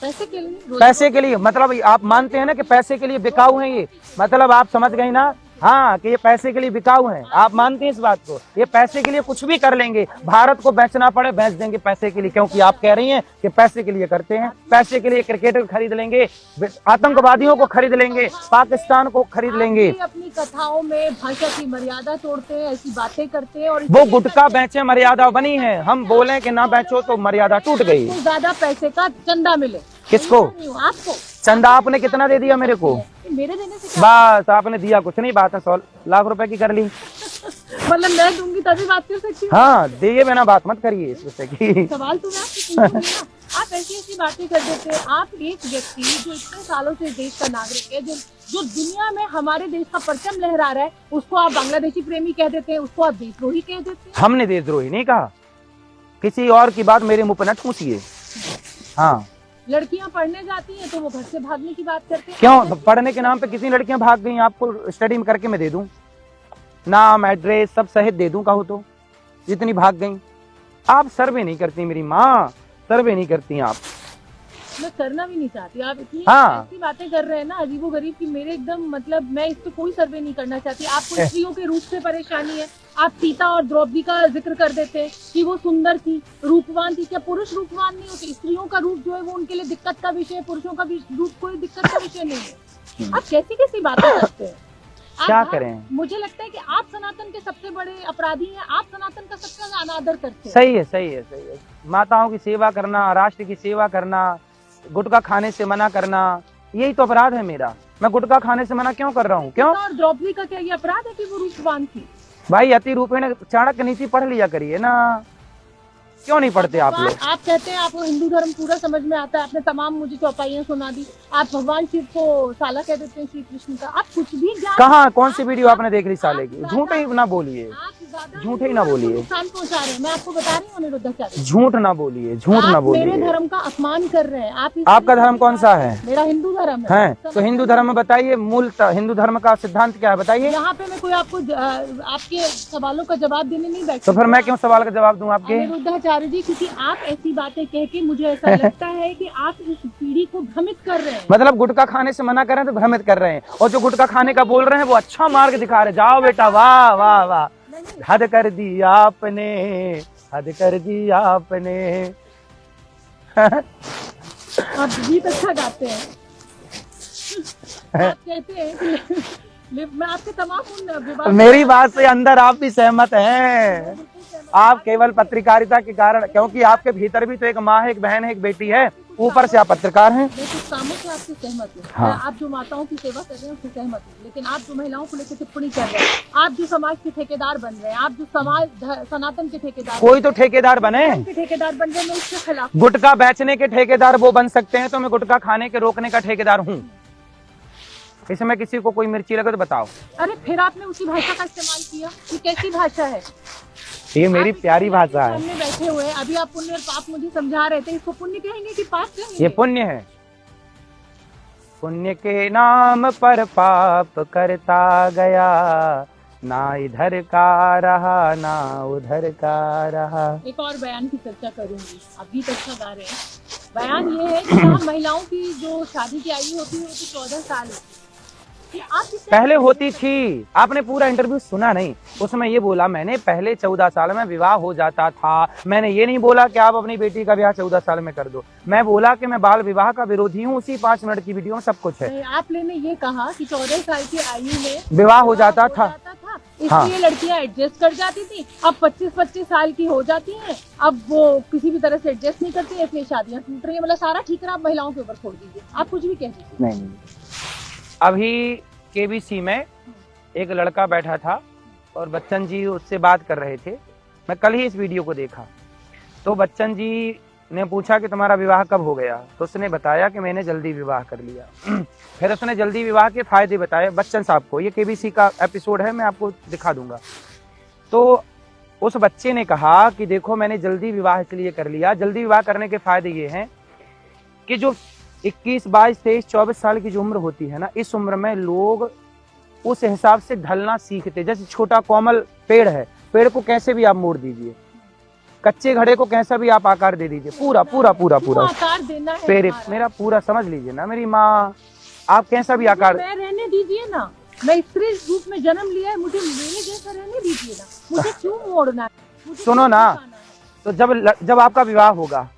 पैसे के लिए। पैसे के लिए, मतलब आप मानते हैं ना कि पैसे के लिए बिकाऊ है ये, मतलब आप समझ गए ना? हाँ, कि ये पैसे के लिए बिकाऊ हैं। आप मानते हैं इस बात को? ये पैसे के लिए कुछ भी कर लेंगे, भारत को बेचना पड़े बेच देंगे पैसे के लिए, क्योंकि आप कह रही हैं कि पैसे के लिए करते हैं। पैसे के लिए क्रिकेटर खरीद लेंगे, आतंकवादियों को खरीद लेंगे, पाकिस्तान को खरीद लेंगे। अपनी कथाओं में भाषा की मर्यादा तोड़ते हैं, ऐसी बातें करते हैं। और वो गुटखा बेचे मर्यादा बनी है, हम बोले कि ना बेचो तो मर्यादा टूट गई। तो ज्यादा पैसे का चंदा मिले। किसको? आपको। चंदा आपने कितना दे दिया मेरे को? मेरे देने से बस आपने दिया कुछ नहीं, बात है 100 लाख रुपए की कर ली। मतलब मैं दूंगी तभी बात कर सकती हूँ। हाँ, दिए बिना बात मत करिए इस विषय की। सवाल तो मैं आपसे पूछूंगी ना, आप ऐसी ऐसी बातें कर देते हैं। आप एक व्यक्ति जो इतने सालों से देश का नागरिक है, जो दुनिया में हमारे देश का परचम लहरा रहा है, उसको आप बांग्लादेशी प्रेमी कह देते हैं, उसको आप देशद्रोही कह देते हैं। हमने देशद्रोही नहीं कहा, किसी और की बात मेरे मुंह पर न ठूसिए। हाँ, लड़कियां पढ़ने जाती हैं तो वो घर से भागने की बात करते हैं। क्यों? पढ़ने के नाम पे कितनी लड़कियां भाग गई? आपको स्टडी में करके मैं दे दूं, नाम एड्रेस सब सहित दे दूं, कहो तो जितनी भाग गई। आप सर्वे नहीं करती मेरी माँ, सर्वे नहीं करती आप। मैं करना भी नहीं चाहती। आप इतनी हाँ। ऐसी बातें कर रहे हैं ना अजीबोगरीब की, मेरे एकदम मतलब मैं इस पे कोई सर्वे नहीं करना चाहती। आपको स्त्रियों के रूप से परेशानी है। आप सीता और द्रौपदी का जिक्र कर देते हैं कि वो सुंदर थी, रूपवान थी। क्या पुरुष रूपवान नहीं होते? स्त्रियों का रूप जो है वो उनके लिए दिक्कत का विषय है, पुरुषों का भी रूप कोई दिक्कत का विषय नहीं है। आप कैसी कैसी बातें करते हैं? क्या करें? मुझे लगता है कि आप सनातन के सबसे बड़े अपराधी हैं। आप सनातन का सबसे ज्यादा अनादर करते हैं। सही है, सही है, सही है। माताओं की सेवा करना, राष्ट्र की सेवा करना, गुटखा खाने से मना करना, यही तो अपराध है मेरा। मैं गुटखा खाने से मना क्यों कर रहा हूँ? क्यों? और द्रौपदी का क्या ये अपराध है कि वो रूपवान थी? भाई अति रूपेण चाणक्य नीति पढ़ लिया करिए ना, क्यों नहीं पढ़ते आप लोग? आप कहते हैं आपको हिंदू धर्म पूरा समझ में आता है, आपने तमाम मुझे चौपाइयां सुना दी। आप भगवान शिव को साला कह देते हैं, श्री कृष्ण का। आप कुछ भी कहाँ, कौन सी वीडियो आपने देख ली साले की? झूठ ही ना बोलिए, झूठ ही ना बोलिए। नुकसान पहुंचा रहे हैं, मैं आपको बता रही हूँ अनिरुद्धाचार्य। झूठ ना बोलिए, झूठ ना बोलिए। मेरे धर्म का अपमान कर रहे हैं आप। आपका धर्म कौन सा है? मेरा हिंदू धर्म है। तो हिंदू धर्म में बताइए, मूल हिंदू धर्म का सिद्धांत क्या है बताइए। यहाँ पे मैं कोई आपको आपके सवालों का जवाब देने नहीं बैठी। तो फिर मैं क्यों सवाल का जवाब दूं आपके? अनिरुद्धाचार्य जी, क्योंकि आप ऐसी बातें कह के मुझे ऐसा लगता है कि आप इस पीढ़ी को भ्रमित कर रहे हैं। मतलब गुटखा खाने से मना कर रहे हैं तो भ्रमित कर रहे हैं, और जो गुटखा खाने का बोल रहे हैं वो अच्छा मार्ग दिखा रहे हैं। जाओ बेटा, वाह वाह वाह, हद कर दी आपने, हद कर दी आपने। आप गीत अच्छा गाते हैं। आप कहते हैं कि मैं आपके तमाम विवाद, मेरी बात से अंदर आप भी सहमत हैं। आप केवल पत्रकारिता के कारण, क्योंकि आपके भीतर भी तो एक माँ है, एक बहन है, एक बेटी है, ऊपर से आप पत्रकार हैं। मैं कुछ कामों से आपसे सहमत हूँ। हाँ। आप जो माताओं की सेवा कर रहे हैं उससे सहमत हूँ, लेकिन आप जो महिलाओं को लेकर टिप्पणी कर रहे हैं, आप जो समाज के ठेकेदार बन रहे हैं, आप जो समाज सनातन के ठेकेदार, कोई तो ठेकेदार बने, ठेकेदार बन रहे हैं, मैं उसके खिलाफ। गुटखा बेचने के ठेकेदार वो बन सकते हैं, तो मैं गुटखा खाने के रोकने का ठेकेदार हूँ। इसमें किसी को कोई मिर्ची लगे तो बताओ। अरे फिर आपने उसी भाषा का इस्तेमाल किया। ये कैसी भाषा है? ये मेरी प्यारी भाषा है। सामने बैठे हुए हैं, अभी आप पुण्य और पाप मुझे समझा रहे थे। इसको पुण्य कहेंगे कि पाप कहेंगे? ये पुण्य है। पुण्य के नाम पर पाप करता गया, ना इधर का रहा ना उधर का रहा। एक और बयान की चर्चा करूंगी। आप गीत अच्छा गा रहे हैं। बयान ये है कि जहाँ महिलाओं की जो शादी की आयु होती है वो तो 14 साल होती है। पहले होती थी, आपने पूरा इंटरव्यू सुना नहीं। उसमें ये बोला मैंने पहले 14 साल में विवाह हो जाता था। मैंने ये नहीं बोला कि आप अपनी बेटी का ब्याह 14 साल में कर दो। मैं बोला कि मैं बाल विवाह का विरोधी हूँ। उसी 5 मिनट की वीडियो में सब कुछ है। आपने ये कहा कि 14 साल की आयु में विवाह हो जाता था। इसलिए लड़कियां एडजस्ट कर जाती थी। अब 25-25 साल की हो जाती हैं, अब वो किसी भी तरह से एडजस्ट नहीं करती है, इसलिए शादियां टूट रही है। मतलब सारा ठीकरा आप महिलाओं के ऊपर छोड़ दीजिए, आप कुछ भी कह दीजिए। नहीं, अभी केबीसी में एक लड़का बैठा था और बच्चन जी उससे बात कर रहे थे। मैं कल ही इस वीडियो को देखा, तो बच्चन जी ने पूछा कि तुम्हारा विवाह कब हो गया, तो उसने बताया कि मैंने जल्दी विवाह कर लिया। फिर उसने जल्दी विवाह के फायदे बताए बच्चन साहब को। ये केबीसी का एपिसोड है, मैं आपको दिखा दूंगा। तो उस बच्चे ने कहा कि देखो मैंने जल्दी विवाह इसलिए कर लिया, जल्दी विवाह करने के फायदे ये हैं कि जो 21, 22, 23, 24 साल की जो उम्र होती है ना, इस उम्र में लोग उस हिसाब से ढलना सीखते। जैसे छोटा कोमल पेड़ है, पेड़ को कैसे भी आप मोड़ दीजिए, कच्चे घड़े को कैसा भी आप आकार दे दीजिए, पूरा पूरा पूरा पूरा आकार देना है पेड़, मेरा पूरा समझ लीजिए ना मेरी माँ, आप कैसा भी आकार, मैं रहने दीजिए ना, मैं स्त्री रूप में जन्म लिया है, मुझे मेरे जैसा रहने दीजिए ना, मुझे क्यों मोड़ना है? सुनो ना, तो जब आपका विवाह होगा,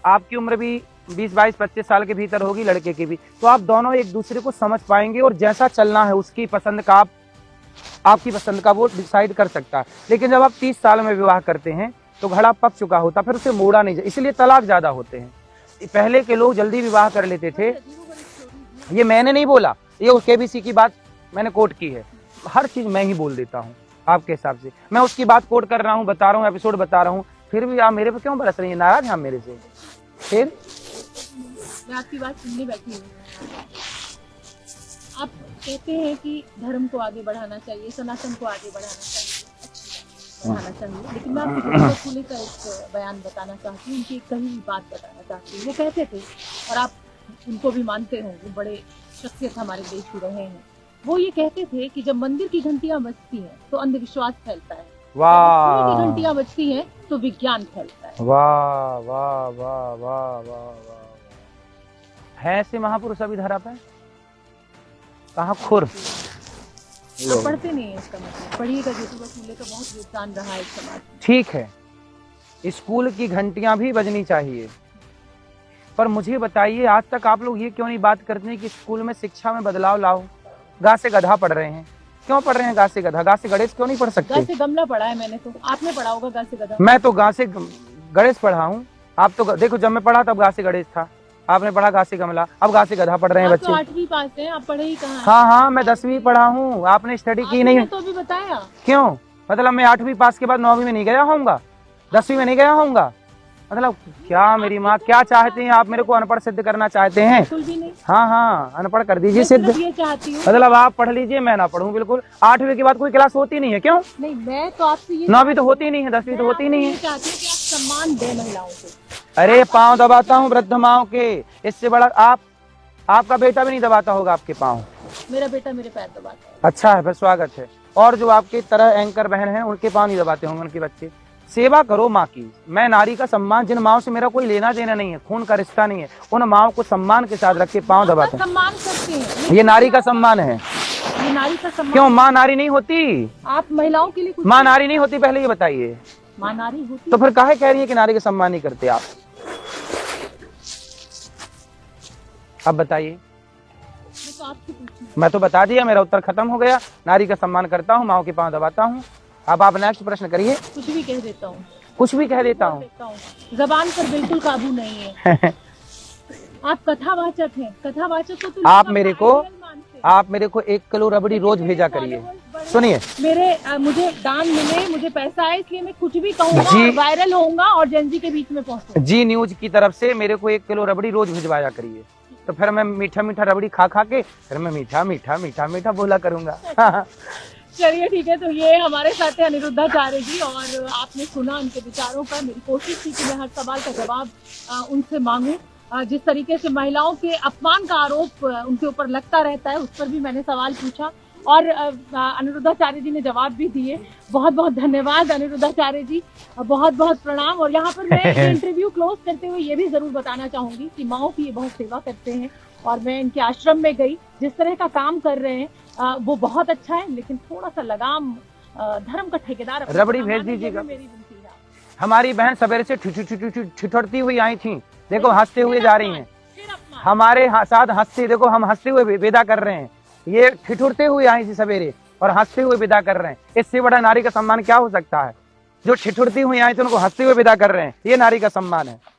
आपकी उम्र भी 20, 22, 25 साल के भीतर होगी, लड़के की भी, तो आप दोनों एक दूसरे को समझ पाएंगे और जैसा चलना है उसकी पसंद का आपकी पसंद का वो डिसाइड कर सकता है। लेकिन जब आप 30 साल में विवाह करते हैं तो घड़ा पक चुका होता, फिर उसे मोड़ा नहीं जाए, इसलिए तलाक ज्यादा होते हैं। पहले के लोग जल्दी विवाह कर लेते थे, ये मैंने नहीं बोला, ये केबीसी की बात मैंने कोट की है। हर चीज मैं ही बोल देता हूँ आपके हिसाब से, मैं उसकी बात कोट कर रहा हूँ, बता रहा हूँ, एपिसोड बता रहा हूँ, फिर भी आप मेरे पे क्यों बरस रही हैं? नाराज हैं आप मेरे से? फिर मैं आपकी बात सुनने बैठी हूँ। आप कहते हैं कि धर्म को आगे बढ़ाना चाहिए, सनातन को आगे बढ़ाना चाहिए, लेकिन मैं आपको ज्योतिबा फुले का एक बयान बताना चाहती हूँ, उनकी कही बात बताना चाहती हूँ। वो कहते थे, और आप उनको भी मानते होंगे, बड़े शख्सियत हमारे देश की रहे हैं। वो ये कहते थे कि जब मंदिर की घंटियां बजती हैं तो अंधविश्वास फैलता है, वाह, की घंटियां बजती हैं तो विज्ञान फैलता है। वाह वाह वाह वाह वाह वाह, है ऐसे महापुरुष अभी धरा पे? कहाँ खुर? आप पढ़ते नहीं है, इसका मतलब पढ़िएगा, ज्योतिबा फुले का बहुत योगदान रहा है इस समाज में। ठीक है, स्कूल की घंटियां भी बजनी चाहिए, पर मुझे बताइए आज तक आप लोग ये क्यों नहीं बात करते हैं कि स्कूल में शिक्षा में बदलाव लाओ? गा से गधा पढ़ रहे हैं, क्यों पढ़ रहे हैं गा से गधा? गा से गणेश क्यों नहीं पढ़ सकते? गा से गमला पढ़ा है मैंने, तो आपने पढ़ा होगा गा से गधा? मैं तो गा से गणेश पढ़ा हूँ। आप तो देखो, जब मैं पढ़ा तब गा से गणेश था, आपने पढ़ा गा से गमला, अब गा से गधा पढ़ रहे हैं बच्चे। 8वीं पास हैं, आप पढ़े ही कहाँ? हाँ हाँ, मैं 10वीं पढ़ा हूँ, आपने स्टडी की नहीं तो अभी बताया। क्यों? मतलब मैं 8वीं पास के बाद 9वीं में नहीं गया होऊंगा, 10वीं में नहीं गया होऊंगा? मतलब क्या मेरी माँ, क्या चाहते हैं आप? मेरे को अनपढ़ सिद्ध करना चाहते हैं? बिल्कुल भी नहीं। हाँ हाँ, अनपढ़ कर दीजिए सिद्ध। ये चाहती हूँ, मतलब आप पढ़ लीजिए, मैं ना पढ़ूं। बिल्कुल, 8वीं के बाद कोई क्लास होती नहीं है, क्यों? नहीं, मैं तो आपसे ये 9वीं तो होती नहीं है, 10वीं तो होती नहीं है। चाहती हूँ कि आप सम्मान दें महिलाओं को। अरे पाँव दबाता हूँ वृद्ध माओ के, इससे बड़ा आपका बेटा भी नहीं दबाता होगा आपके पाँव। मेरा बेटा मेरे पैर दबाता है। अच्छा है, फिर स्वागत है। और जो आपके तरह एंकर बहन है, उनके पाँव नहीं दबाते होंगे उनके बच्चे। सेवा करो माँ की। मैं नारी का सम्मान, जिन माओ से मेरा कोई लेना देना नहीं है, खून का रिश्ता नहीं है, उन माओ को सम्मान के साथ रख के पाँव दबाते हैं। सम्मान करते हैं, ये नारी का सम्मान है। ये नारी का सम्मान। क्यों माँ नारी नहीं होती? आप महिलाओं के लिए कुछ माँ नारी नहीं होती, पहले ये बताइए। माँ नारी होती तो फिर काहे कह रही है कि नारी का सम्मान नहीं करते आप? अब बताइए। मैं तो बता दिया, मेरा उत्तर खत्म हो गया। नारी का सम्मान करता हूँ, माओ के पाँव दबाता हूँ। अब आप नेक्स्ट प्रश्न करिए। कुछ भी कह देता हूँ, कुछ भी कह देता हूँ, जबान पर बिल्कुल काबू नहीं है। आप कथावाचक हैं, कथावाचक को तो आप मेरे को 1 किलो रबड़ी रोज भेजा करिए। सुनिए, मुझे दान मिले, मुझे पैसा है, इसलिए मैं कुछ भी कहूँगा, वायरल होऊंगा और जेनजी के बीच में पहुँचूंगा। जी न्यूज की तरफ से मेरे को 1 किलो रबड़ी रोज भिजवाया करिए, तो फिर मैं मीठा मीठा रबड़ी खा के फिर मैं मीठा मीठा मीठा मीठा बोला करूंगा। चलिए ठीक है, तो ये हमारे साथ है अनिरुद्धाचार्य जी, और आपने सुना उनके विचारों पर। मेरी कोशिश थी कि मैं हर सवाल का जवाब उनसे मांगूं। जिस तरीके से महिलाओं के अपमान का आरोप उनके ऊपर लगता रहता है, उस पर भी मैंने सवाल पूछा और अनिरुद्धाचार्य जी ने जवाब भी दिए। बहुत बहुत धन्यवाद अनिरुद्धाचार्य जी, बहुत बहुत प्रणाम। और यहाँ पर मैं इंटरव्यू क्लोज करते हुए ये भी जरूर बताना चाहूंगी कि माओं की ये बहुत सेवा करते हैं, और मैं इनके आश्रम में गई, जिस तरह का काम कर रहे हैं वो बहुत अच्छा है, लेकिन थोड़ा सा लगाम धर्म का ठेकेदार। रबड़ी भेज दीजिएगा। हमारी बहन सवेरे से ठिठुरती हुई आई थी, देखो हंसते हुए जा रही हैं, हमारे साथ हंसते, देखो हम हंसते हुए विदा कर रहे हैं, ये ठिठुरते हुए आई थी सवेरे, और हंसते हुए विदा कर रहे हैं। इससे बड़ा नारी का सम्मान क्या हो सकता है? जो ठिठुरती हुई आई थी उनको हंसते हुए विदा कर रहे हैं, ये नारी का सम्मान है।